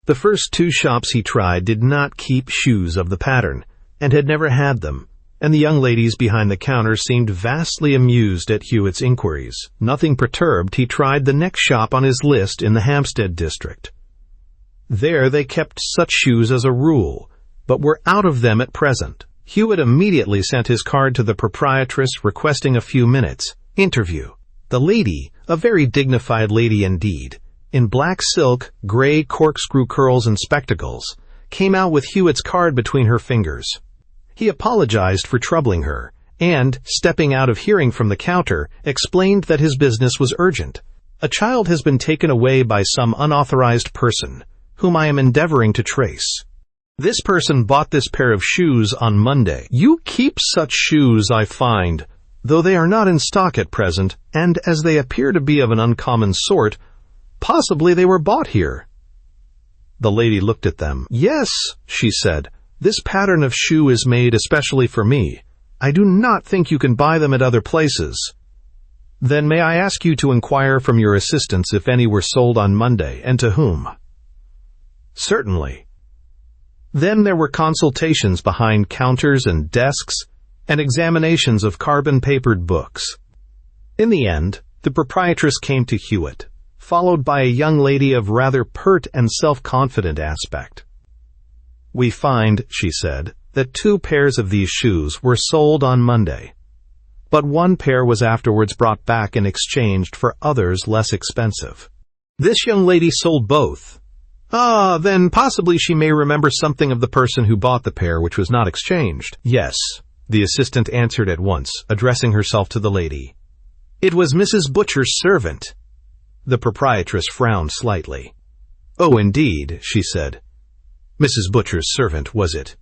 The first 2 shops he tried did not keep shoes of the pattern, and had never had them, and the young ladies behind the counter seemed vastly amused at Hewitt's inquiries. Nothing perturbed, he tried the next shop on his list in the Hampstead district. There they kept such shoes as a rule, but were out of them at present. Hewitt immediately sent his card to the proprietress requesting a few minutes. Interview. The lady, a very dignified lady indeed, in black silk, gray corkscrew curls and spectacles, came out with Hewitt's card between her fingers. He apologized for troubling her, and, stepping out of hearing from the counter, explained that his business was urgent. A child has been taken away by some unauthorized person, whom I am endeavoring to trace. This person bought this pair of shoes on Monday. You keep such shoes, I find, though they are not in stock at present, and as they appear to be of an uncommon sort, possibly they were bought here. The lady looked at them. Yes, she said, this pattern of shoe is made especially for me. I do not think you can buy them at other places. Then may I ask you to inquire from your assistants if any were sold on Monday, and to whom? Certainly. Then there were consultations behind counters and desks, and examinations of carbon-papered books. In the end, the proprietress came to Hewitt, followed by a young lady of rather pert and self-confident aspect. We find, she said, that 2 pairs of these shoes were sold on Monday, but 1 pair was afterwards brought back and exchanged for others less expensive. This young lady sold both. Ah, then possibly she may remember something of the person who bought the pair which was not exchanged. Yes, the assistant answered at once, addressing herself to the lady. It was Mrs. Butcher's servant. The proprietress frowned slightly. Oh, indeed, she said. Mrs. Butcher's servant, was it?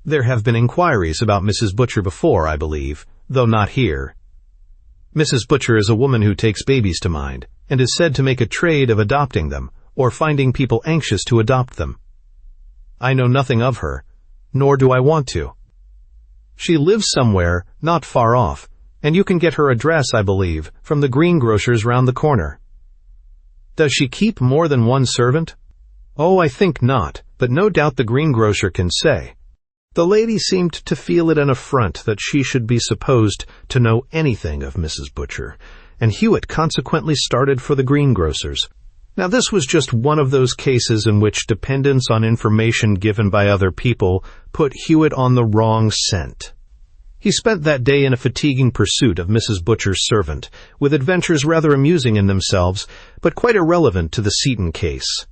There have been inquiries about Mrs. Butcher before, I believe, though not here. Mrs. Butcher is a woman who takes babies to mind, and is said to make a trade of adopting them, or finding people anxious to adopt them. I know nothing of her, nor do I want to. She lives somewhere not far off, and you can get her address, I believe, from the greengrocer's round the corner. Does she keep more than 1 servant? Oh, I think not, but no doubt the greengrocer can say. The lady seemed to feel it an affront that she should be supposed to know anything of Mrs. Butcher, and Hewitt consequently started for the greengrocer's. Now this was just one of those cases in which dependence on information given by other people put Hewitt on the wrong scent. He spent that day in a fatiguing pursuit of Mrs. Butcher's servant, with adventures rather amusing in themselves, but quite irrelevant to the Seton case.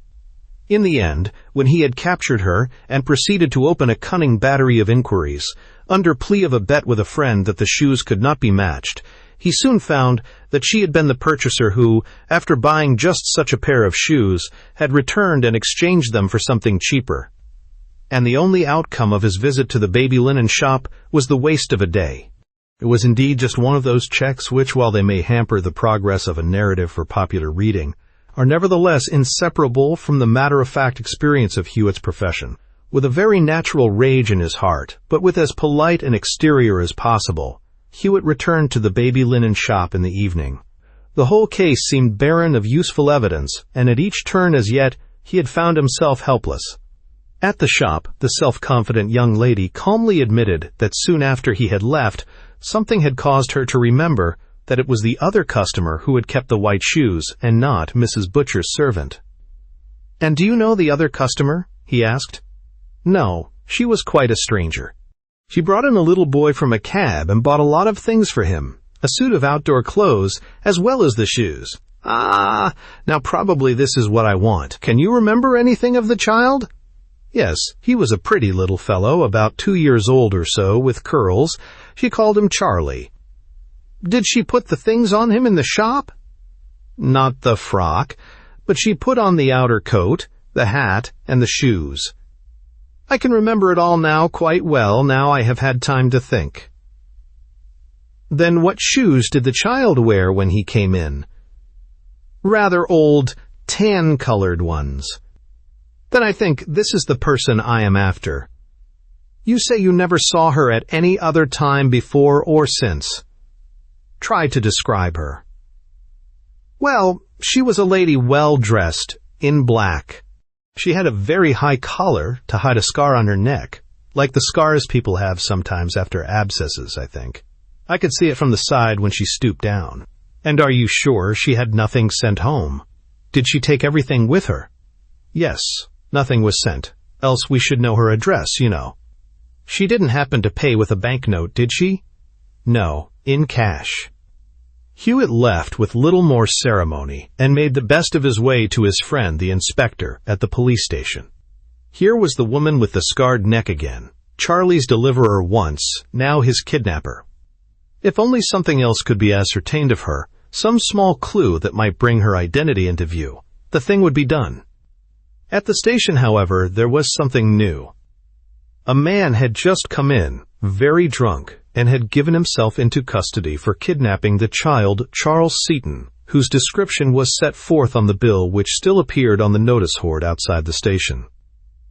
In the end, when he had captured her and proceeded to open a cunning battery of inquiries, under plea of a bet with a friend that the shoes could not be matched, he soon found that she had been the purchaser who, after buying just such a pair of shoes, had returned and exchanged them for something cheaper. And the only outcome of his visit to the baby linen shop was the waste of a day. It was indeed just one of those checks which, while they may hamper the progress of a narrative for popular reading, are nevertheless inseparable from the matter-of-fact experience of Hewitt's profession. With a very natural rage in his heart, but with as polite an exterior as possible, Hewitt returned to the baby linen shop in the evening. The whole case seemed barren of useful evidence, and at each turn as yet he had found himself helpless. At the shop, the self-confident young lady calmly admitted that soon after he had left, something had caused her to remember that it was the other customer who had kept the white shoes and not Mrs. Butcher's servant. "And do you know the other customer?" he asked. "No, she was quite a stranger. She brought in a little boy from a cab and bought a lot of things for him, a suit of outdoor clothes as well as the shoes. Now probably this is what I want. Can you remember anything of the child?" "Yes, he was a pretty little fellow, about 2 years old or so, with curls. She called him Charlie." "Did she put the things on him in the shop?" "Not the frock, but she put on the outer coat, the hat, and the shoes." "I can remember it all now quite well, now I have had time to think." "Then what shoes did the child wear when he came in?" "Rather old, tan-colored ones." "Then I think this is the person I am after." "You say you never saw her at any other time before or since. Try to describe her." "Well, she was a lady well dressed, in black. She had a very high collar to hide a scar on her neck, like the scars people have sometimes after abscesses, I think. I could see it from the side when she stooped down." "And are you sure she had nothing sent home? Did she take everything with her?" "Yes. Nothing was sent, else we should know her address, you know." "She didn't happen to pay with a banknote, did she?" "No, in cash." Hewitt left with little more ceremony and made the best of his way to his friend, the inspector, at the police station. Here was the woman with the scarred neck again, Charlie's deliverer once, now his kidnapper. If only something else could be ascertained of her, some small clue that might bring her identity into view, the thing would be done. At the station, however, there was something new. A man had just come in, very drunk, and had given himself into custody for kidnapping the child Charles Seton, whose description was set forth on the bill which still appeared on the notice board outside the station.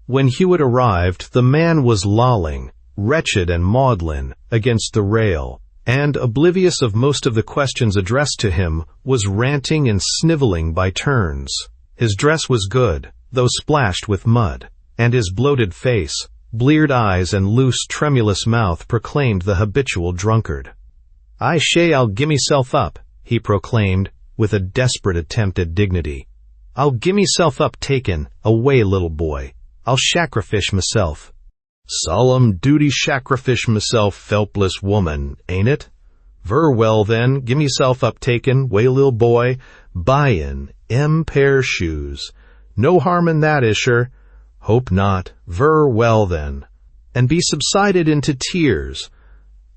When Hewitt arrived, the man was lolling, wretched and maudlin, against the rail, and, oblivious of most of the questions addressed to him, was ranting and sniveling by turns. His dress was good, though splashed with mud, and his bloated face, bleared eyes, and loose, tremulous mouth proclaimed the habitual drunkard. "I shay I'll gimme-self up," he proclaimed, with a desperate attempt at dignity. "I'll gimme-self up taken, away little boy. I'll sacrifice myself." "Solemn duty sacrifice myself, felpless woman, ain't it? Ver well then, gimme-self up taken, way lil boy, buyin' pair shoes. No harm in that, Isher. Hope not. Ver well then." And be subsided into tears.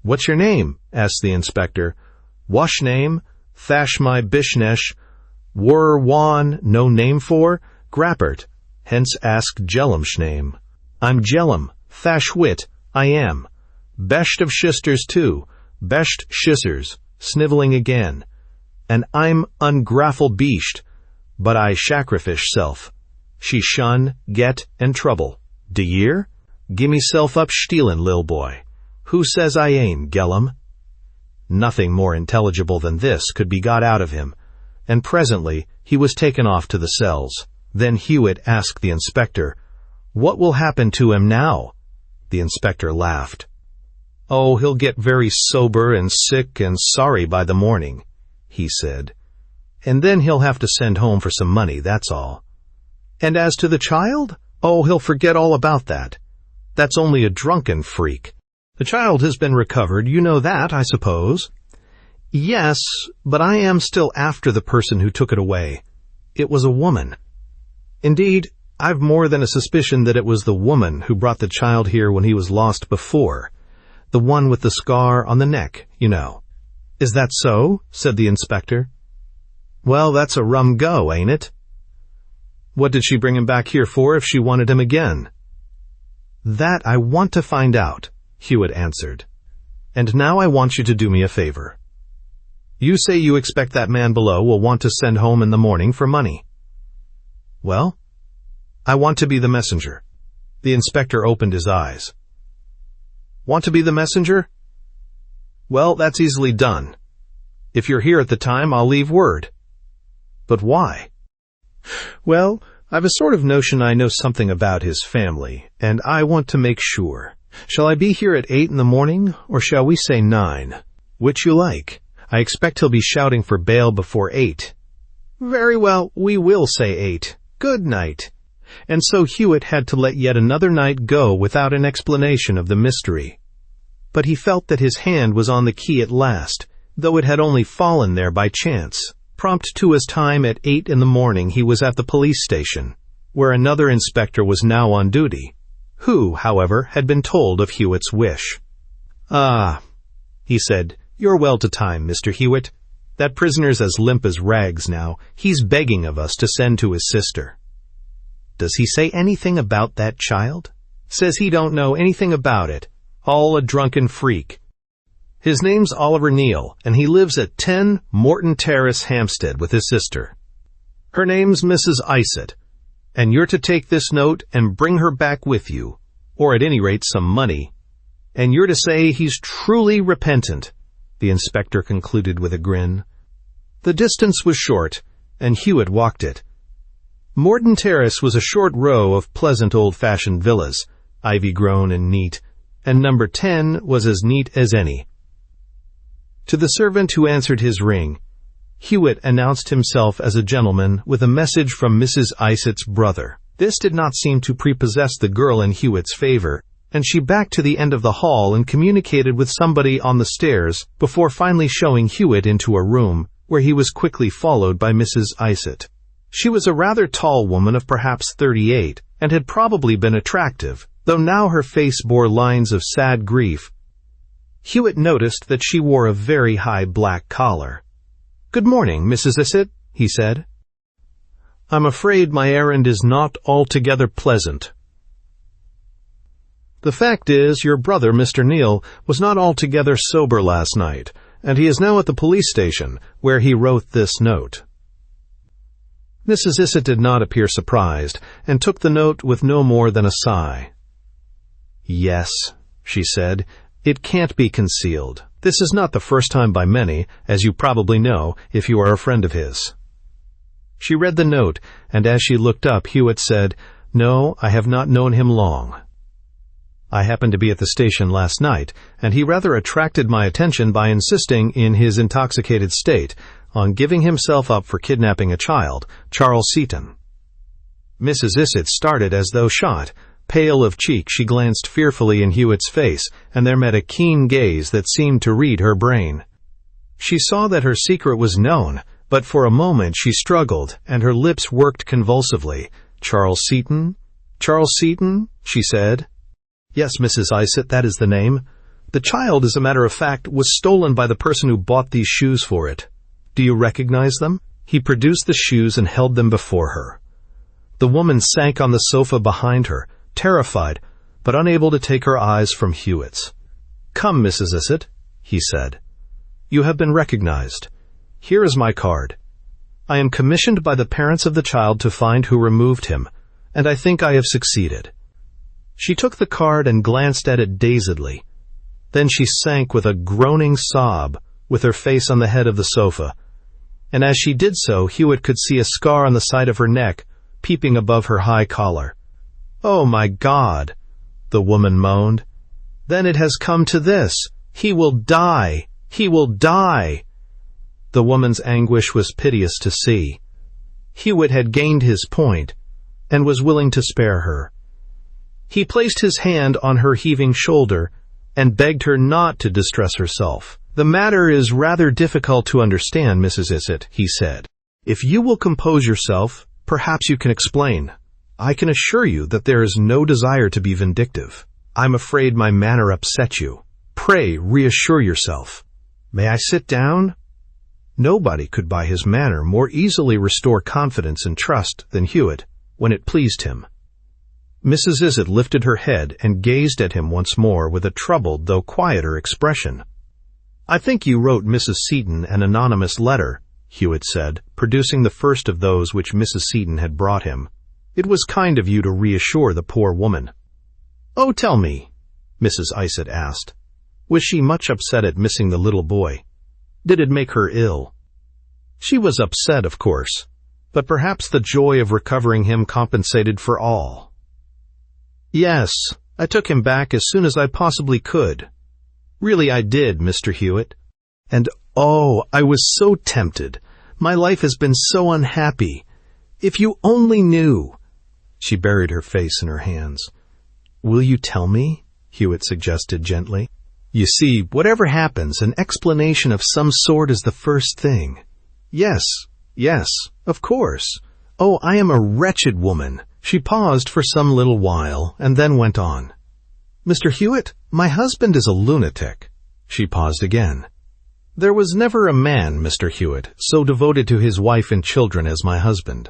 "What's your name?" asked the inspector. "Wash name? Thash my bishnesh. Wur wan, no name for? Grappert. Hence ask Jellum's name." "I'm Jellum. Thash wit. I am. Besht of shisters too. Besht shissers." Sniveling again. "And I'm ungraffle beasht. But I sacrifice self. She shun, get, and trouble. De year? Gimme self up stealin', lil boy. Who says I ain't, Gellum?" Nothing more intelligible than this could be got out of him, and presently he was taken off to the cells. Then Hewitt asked the inspector, "What will happen to him now?" The inspector laughed. "Oh, he'll get very sober and sick and sorry by the morning," he said. "And then he'll have to send home for some money, that's all. And as to the child? Oh, he'll forget all about that. That's only a drunken freak. The child has been recovered, you know that, I suppose?" "Yes, but I am still after the person who took it away. It was a woman. Indeed, I've more than a suspicion that it was the woman who brought the child here when he was lost before. The one with the scar on the neck, you know." "Is that so?" said the inspector. "Well, that's a rum go, ain't it?" "What did she bring him back here for if she wanted him again?" "That I want to find out," Hewitt answered. "And now I want you to do me a favor. You say you expect that man below will want to send home in the morning for money." "Well, I want to be the messenger." The inspector opened his eyes. "Want to be the messenger? Well, that's easily done. If you're here at the time, I'll leave word." "But why?" "Well, I've a sort of notion I know something about his family, and I want to make sure. Shall I be here at 8 in the morning, or shall we say 9? Which you like. I expect he'll be shouting for bail before 8. Very well, we will say 8. Good night. And so Hewitt had to let yet another night go without an explanation of the mystery. But he felt that his hand was on the key at last, though it had only fallen there by chance. Prompt to his time at 8 in the morning, he was at the police station, where another inspector was now on duty, who, however, had been told of Hewitt's wish. "Ah," he said, "you're well to time, Mr. Hewitt. That prisoner's as limp as rags now. He's begging of us to send to his sister." "Does he say anything about that child?" "Says he don't know anything about it. All a drunken freak. His name's Oliver Neal, and he lives at 10 Morton Terrace, Hampstead, with his sister. Her name's Mrs. Isett, and you're to take this note and bring her back with you, or at any rate some money. And you're to say he's truly repentant," the inspector concluded with a grin. The distance was short, and Hewitt walked it. Morton Terrace was a short row of pleasant old-fashioned villas, ivy-grown and neat, and number 10 was as neat as any. To the servant who answered his ring, Hewitt announced himself as a gentleman with a message from Mrs. Isett's brother. This did not seem to prepossess the girl in Hewitt's favor, and she backed to the end of the hall and communicated with somebody on the stairs before finally showing Hewitt into a room, where he was quickly followed by Mrs. Isett. She was a rather tall woman of perhaps 38, and had probably been attractive, though now her face bore lines of sad grief. Hewitt noticed that she wore a very high black collar. "Good morning, Mrs. Isett," he said. "I'm afraid my errand is not altogether pleasant. The fact is, your brother, Mr. Neal, was not altogether sober last night, and he is now at the police station, where he wrote this note." Mrs. Isett did not appear surprised, and took the note with no more than a sigh. "Yes," she said, "it can't be concealed. This is not the first time by many, as you probably know, if you are a friend of his." She read the note, and as she looked up, Hewitt said, "No, I have not known him long. I happened to be at the station last night, and he rather attracted my attention by insisting, in his intoxicated state, on giving himself up for kidnapping a child, Charles Seton." Mrs. Isett started as though shot. Pale of cheek, she glanced fearfully in Hewitt's face, and there met a keen gaze that seemed to read her brain. She saw that her secret was known, but for a moment she struggled, and her lips worked convulsively. "Charles Seton? Charles Seton?" she said. "Yes, Mrs. Isett, that is the name. The child, as a matter of fact, was stolen by the person who bought these shoes for it. Do you recognize them?" He produced the shoes and held them before her. The woman sank on the sofa behind her, terrified, but unable to take her eyes from Hewitt's. "Come, Mrs. Isett," he said. "You have been recognized. Here is my card. I am commissioned by the parents of the child to find who removed him, and I think I have succeeded." She took the card and glanced at it dazedly. Then she sank with a groaning sob, with her face on the head of the sofa, and as she did so, Hewitt could see a scar on the side of her neck, peeping above her high collar. "Oh, my God," the woman moaned. "Then it has come to this. He will die. He will die." The woman's anguish was piteous to see. Hewitt had gained his point, and was willing to spare her. He placed his hand on her heaving shoulder, and begged her not to distress herself. "The matter is rather difficult to understand, Mrs. Isett," he said. "If you will compose yourself, perhaps you can explain. I can assure you that there is no desire to be vindictive. I'm afraid my manner upset you. Pray reassure yourself. May I sit down?" Nobody could by his manner more easily restore confidence and trust than Hewitt, when it pleased him. Mrs. Isett lifted her head and gazed at him once more with a troubled though quieter expression. "I think you wrote Mrs. Seton an anonymous letter," Hewitt said, producing the first of those which Mrs. Seton had brought him. "It was kind of you to reassure the poor woman." "Oh, tell me," Mrs. Isett asked. "Was she much upset at missing the little boy? Did it make her ill?" "She was upset, of course. but perhaps the joy of recovering him compensated for all. Yes, I took him back as soon as I possibly could. Really, I did, Mr. Hewitt. And oh, I was so tempted. My life has been so unhappy. If you only knew. She buried her face in her hands. Will you tell me? Hewitt suggested gently. You see, whatever happens, an explanation of some sort is the first thing. Yes, of course. Oh, I am a wretched woman. She paused for some little while and then went on. Mr. Hewitt, my husband is a lunatic. She paused again. There was never a man, Mr. Hewitt, so devoted to his wife and children as my husband.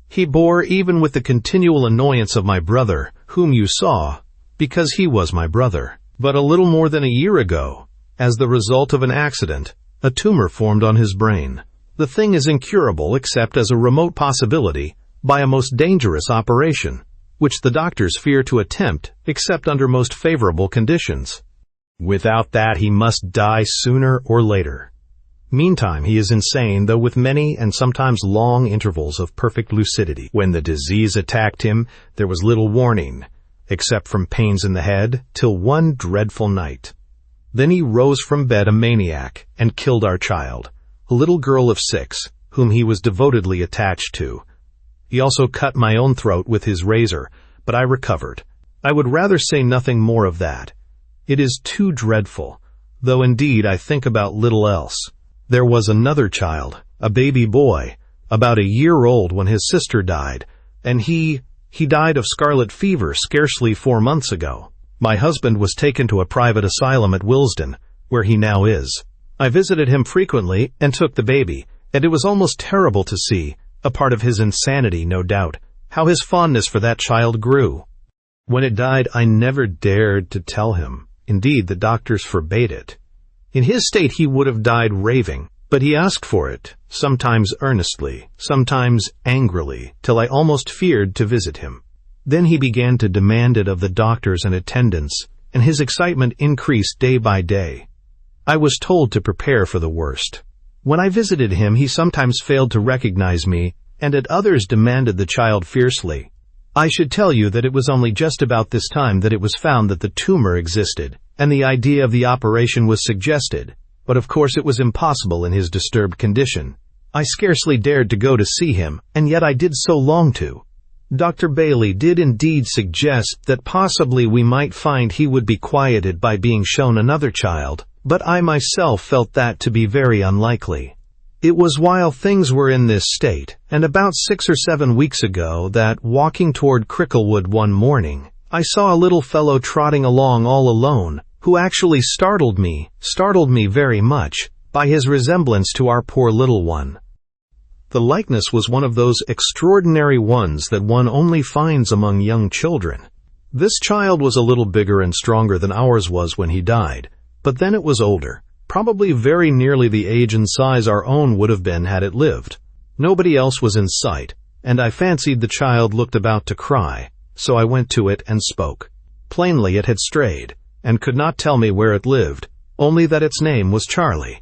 He bore even with the continual annoyance of my brother, whom you saw, because he was my brother. But a little more than a year ago, as the result of an accident, a tumor formed on his brain. The thing is incurable except as a remote possibility by a most dangerous operation, which the doctors fear to attempt except under most favorable conditions. Without that, he must die sooner or later. Meantime, he is insane, though with many and sometimes long intervals of perfect lucidity. When the disease attacked him, there was little warning, except from pains in the head, till one dreadful night. Then he rose from bed a maniac and killed our child, a little girl of 6, whom he was devotedly attached to. He also cut my own throat with his razor, but I recovered. I would rather say nothing more of that. It is too dreadful, though indeed I think about little else. There was another child, a baby boy, about a year old when his sister died, and he died of scarlet fever scarcely 4 months ago. My husband was taken to a private asylum at Willesden, where he now is. I visited him frequently and took the baby, and it was almost terrible to see, a part of his insanity, no doubt, how his fondness for that child grew. When it died, I never dared to tell him. Indeed, the doctors forbade it. In his state he would have died raving, but he asked for it, sometimes earnestly, sometimes angrily, till I almost feared to visit him. Then he began to demand it of the doctors and attendants, and his excitement increased day by day. I was told to prepare for the worst. When I visited him, he sometimes failed to recognize me, and at others demanded the child fiercely. I should tell you that it was only just about this time that it was found that the tumor existed, and the idea of the operation was suggested, but of course it was impossible in his disturbed condition. I scarcely dared to go to see him, and yet I did so long to. Dr. Bailey did indeed suggest that possibly we might find he would be quieted by being shown another child, but I myself felt that to be very unlikely. It was while things were in this state, and about 6 or 7 weeks ago, that, walking toward Cricklewood one morning, I saw a little fellow trotting along all alone, who actually startled me very much, by his resemblance to our poor little one. The likeness was one of those extraordinary ones that one only finds among young children. This child was a little bigger and stronger than ours was when he died, but then it was older. Probably very nearly the age and size our own would have been had it lived. Nobody else was in sight, and I fancied the child looked about to cry, so I went to it and spoke. Plainly it had strayed, and could not tell me where it lived, only that its name was Charlie.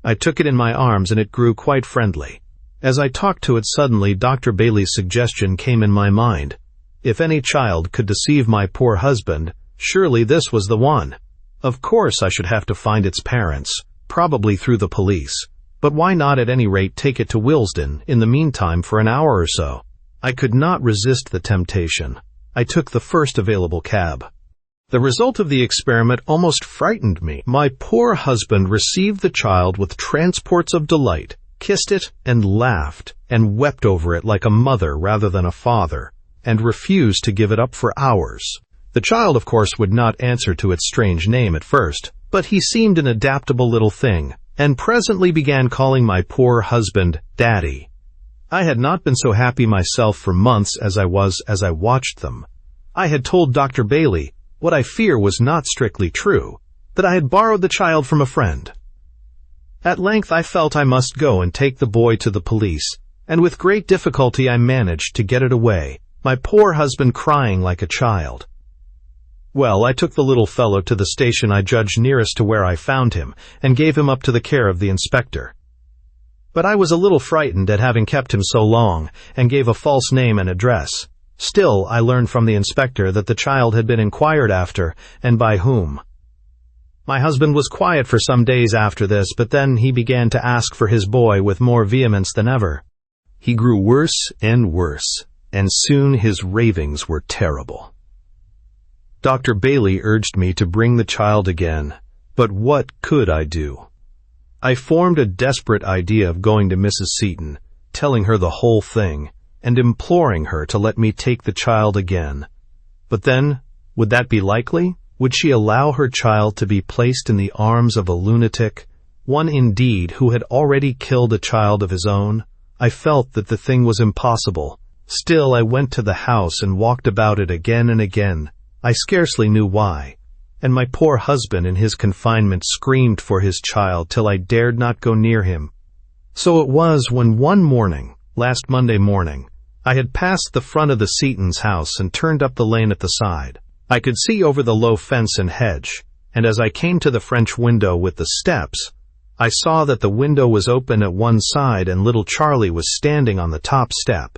I took it in my arms and it grew quite friendly. As I talked to it suddenly, Dr. Bailey's suggestion came in my mind. If any child could deceive my poor husband, surely this was the one. Of course I should have to find its parents, probably through the police, but why not at any rate take it to Willesden in the meantime for an hour or so? I could not resist the temptation. I took the first available cab. The result of the experiment almost frightened me. My poor husband received the child with transports of delight, kissed it and laughed, and wept over it like a mother rather than a father, and refused to give it up for hours. The child, of course, would not answer to its strange name at first, but he seemed an adaptable little thing, and presently began calling my poor husband Daddy. I had not been so happy myself for months as I was as I watched them. I had told Dr. Bailey, what I fear was not strictly true, that I had borrowed the child from a friend. At length I felt I must go and take the boy to the police, and with great difficulty I managed to get it away, my poor husband crying like a child. Well, I took the little fellow to the station I judged nearest to where I found him, and gave him up to the care of the inspector. But I was a little frightened at having kept him so long, and gave a false name and address. Still, I learned from the inspector that the child had been inquired after, and by whom. My husband was quiet for some days after this, but then he began to ask for his boy with more vehemence than ever. He grew worse and worse, and soon his ravings were terrible. Dr. Bailey urged me to bring the child again, but what could I do? I formed a desperate idea of going to Mrs. Seton, telling her the whole thing, and imploring her to let me take the child again. But then, would that be likely? Would she allow her child to be placed in the arms of a lunatic, one indeed who had already killed a child of his own? I felt that the thing was impossible. Still, I went to the house and walked about it again and again. I scarcely knew why. And my poor husband in his confinement screamed for his child till I dared not go near him. So it was when one morning, last Monday morning, I had passed the front of the Seton's house and turned up the lane at the side. I could see over the low fence and hedge, and as I came to the French window with the steps, I saw that the window was open at one side and little Charlie was standing on the top step.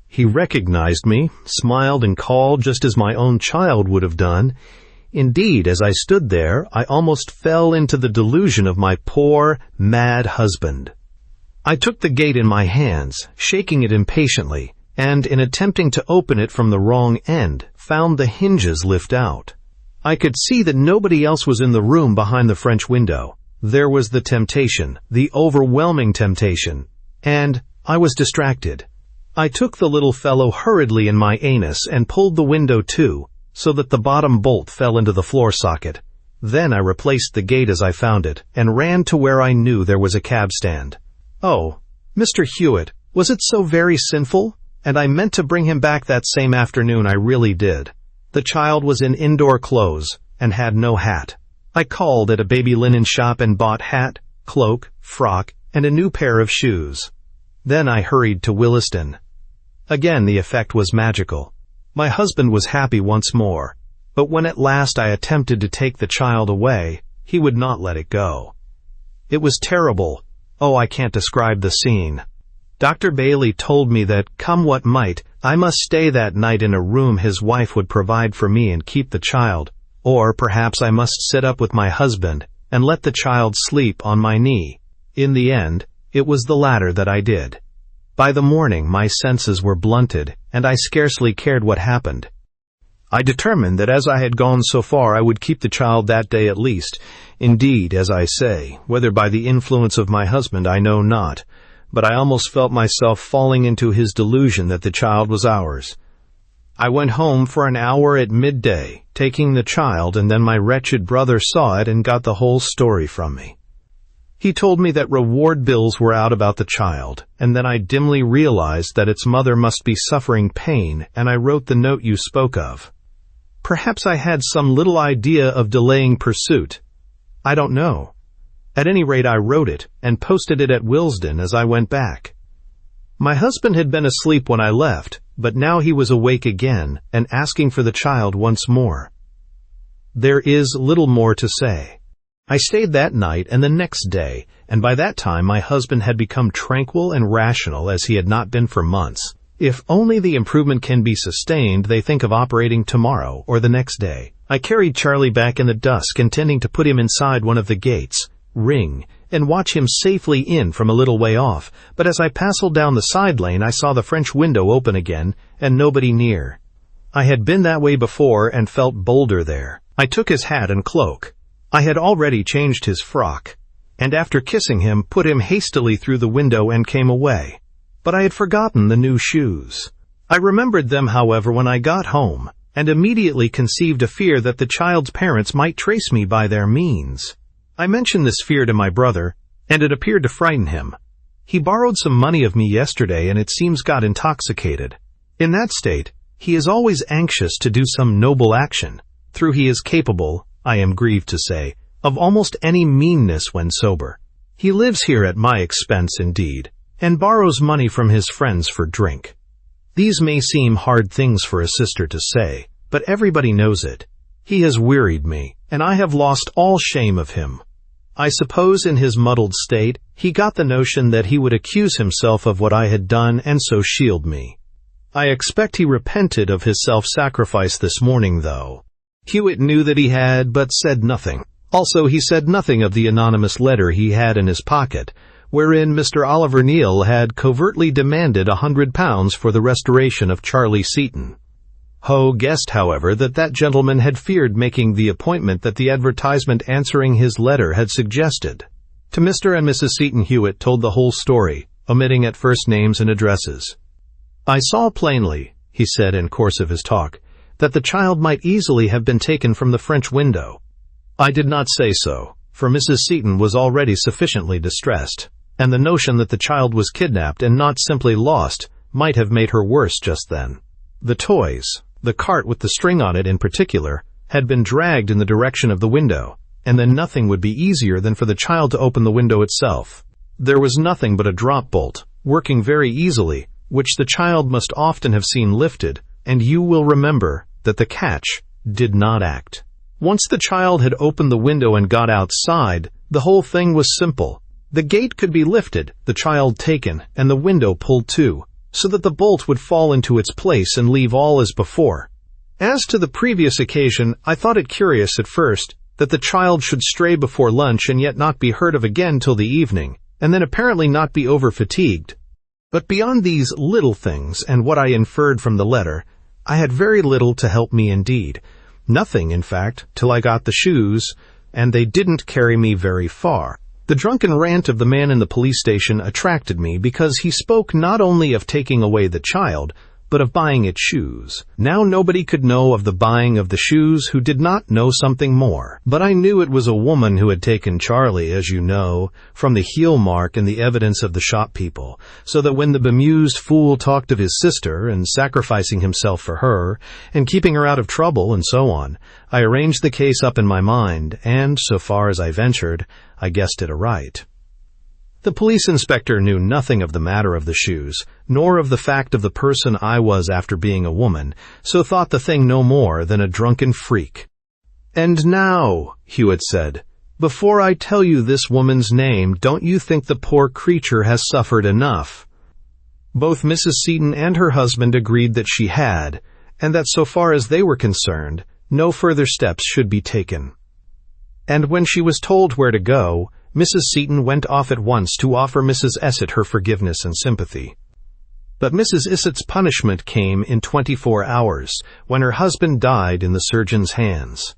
He recognized me, smiled and called just as my own child would have done. Indeed, as I stood there, I almost fell into the delusion of my poor, mad husband. I took the gate in my hands, shaking it impatiently, and in attempting to open it from the wrong end, found the hinges lift out. I could see that nobody else was in the room behind the French window. There was the temptation, the overwhelming temptation, and I was distracted. I took the little fellow hurriedly in my anus and pulled the window to, so that the bottom bolt fell into the floor socket. Then I replaced the gate as I found it, and ran to where I knew there was a cab stand. Oh, Mr. Hewitt, was it so very sinful? And I meant to bring him back that same afternoon, I really did. The child was in indoor clothes, and had no hat. I called at a baby linen shop and bought hat, cloak, frock, and a new pair of shoes. Then I hurried to Williston. Again the effect was magical. My husband was happy once more, but when at last I attempted to take the child away, he would not let it go. It was terrible. Oh, I can't describe the scene. Dr. Bailey told me that, come what might, I must stay that night in a room his wife would provide for me and keep the child, or perhaps I must sit up with my husband and let the child sleep on my knee. In the end, it was the latter that I did. By the morning my senses were blunted, and I scarcely cared what happened. I determined that as I had gone so far I would keep the child that day at least. Indeed, as I say, whether by the influence of my husband I know not, but I almost felt myself falling into his delusion that the child was ours. I went home for an hour at midday, taking the child, and then my wretched brother saw it and got the whole story from me. He told me that reward bills were out about the child, and then I dimly realized that its mother must be suffering pain, and I wrote the note you spoke of. Perhaps I had some little idea of delaying pursuit. I don't know. At any rate, I wrote it, and posted it at Willesden as I went back. My husband had been asleep when I left, but now he was awake again, and asking for the child once more. There is little more to say. I stayed that night and the next day, and by that time my husband had become tranquil and rational as he had not been for months. If only the improvement can be sustained, they think of operating tomorrow or the next day. I carried Charlie back in the dusk, intending to put him inside one of the gates, ring, and watch him safely in from a little way off, but as I passed down the side lane I saw the French window open again, and nobody near. I had been that way before and felt bolder there. I took his hat and cloak. I had already changed his frock, and after kissing him, put him hastily through the window and came away. But I had forgotten the new shoes. I remembered them, however, when I got home, and immediately conceived a fear that the child's parents might trace me by their means. I mentioned this fear to my brother, and it appeared to frighten him. He borrowed some money of me yesterday, and it seems got intoxicated. In that state, he is always anxious to do some noble action, though he is capable, I am grieved to say, of almost any meanness when sober. He lives here at my expense indeed, and borrows money from his friends for drink. These may seem hard things for a sister to say, but everybody knows it. He has wearied me, and I have lost all shame of him. I suppose in his muddled state, he got the notion that he would accuse himself of what I had done and so shield me. I expect he repented of his self-sacrifice this morning, though. Hewitt knew that he had, but said nothing. Also, he said nothing of the anonymous letter he had in his pocket, wherein Mr. Oliver Neal had covertly demanded £100 for the restoration of Charlie Seton. Ho guessed, however, that gentleman had feared making the appointment that the advertisement answering his letter had suggested. To Mr. and Mrs. Seton, Hewitt told the whole story, omitting at first names and addresses. "I saw plainly," he said in course of his talk, "that the child might easily have been taken from the French window. I did not say so, for Mrs. Seton was already sufficiently distressed, and the notion that the child was kidnapped and not simply lost might have made her worse just then. The toys, the cart with the string on it in particular, had been dragged in the direction of the window, and then nothing would be easier than for the child to open the window itself. There was nothing but a drop bolt, working very easily, which the child must often have seen lifted, and you will remember that the catch did not act. Once the child had opened the window and got outside, the whole thing was simple. The gate could be lifted, the child taken, and the window pulled to, so that the bolt would fall into its place and leave all as before. As to the previous occasion, I thought it curious at first that the child should stray before lunch and yet not be heard of again till the evening, and then apparently not be over-fatigued. But beyond these little things and what I inferred from the letter, I had very little to help me indeed. Nothing, in fact, till I got the shoes, and they didn't carry me very far. The drunken rant of the man in the police station attracted me because he spoke not only of taking away the child, but of buying its shoes. Now nobody could know of the buying of the shoes who did not know something more. But I knew it was a woman who had taken Charlie, as you know, from the heel mark and the evidence of the shop people, so that when the bemused fool talked of his sister and sacrificing himself for her, and keeping her out of trouble and so on, I arranged the case up in my mind, and, so far as I ventured, I guessed it aright. The police inspector knew nothing of the matter of the shoes, nor of the fact of the person I was after being a woman, so thought the thing no more than a drunken freak. "And now," Hewitt said, "before I tell you this woman's name, don't you think the poor creature has suffered enough?" Both Mrs. Seton and her husband agreed that she had, and that so far as they were concerned, no further steps should be taken. And when she was told where to go, Mrs. Seton went off at once to offer Mrs. Essett her forgiveness and sympathy. But Mrs. Essett's punishment came in 24 hours, when her husband died in the surgeon's hands.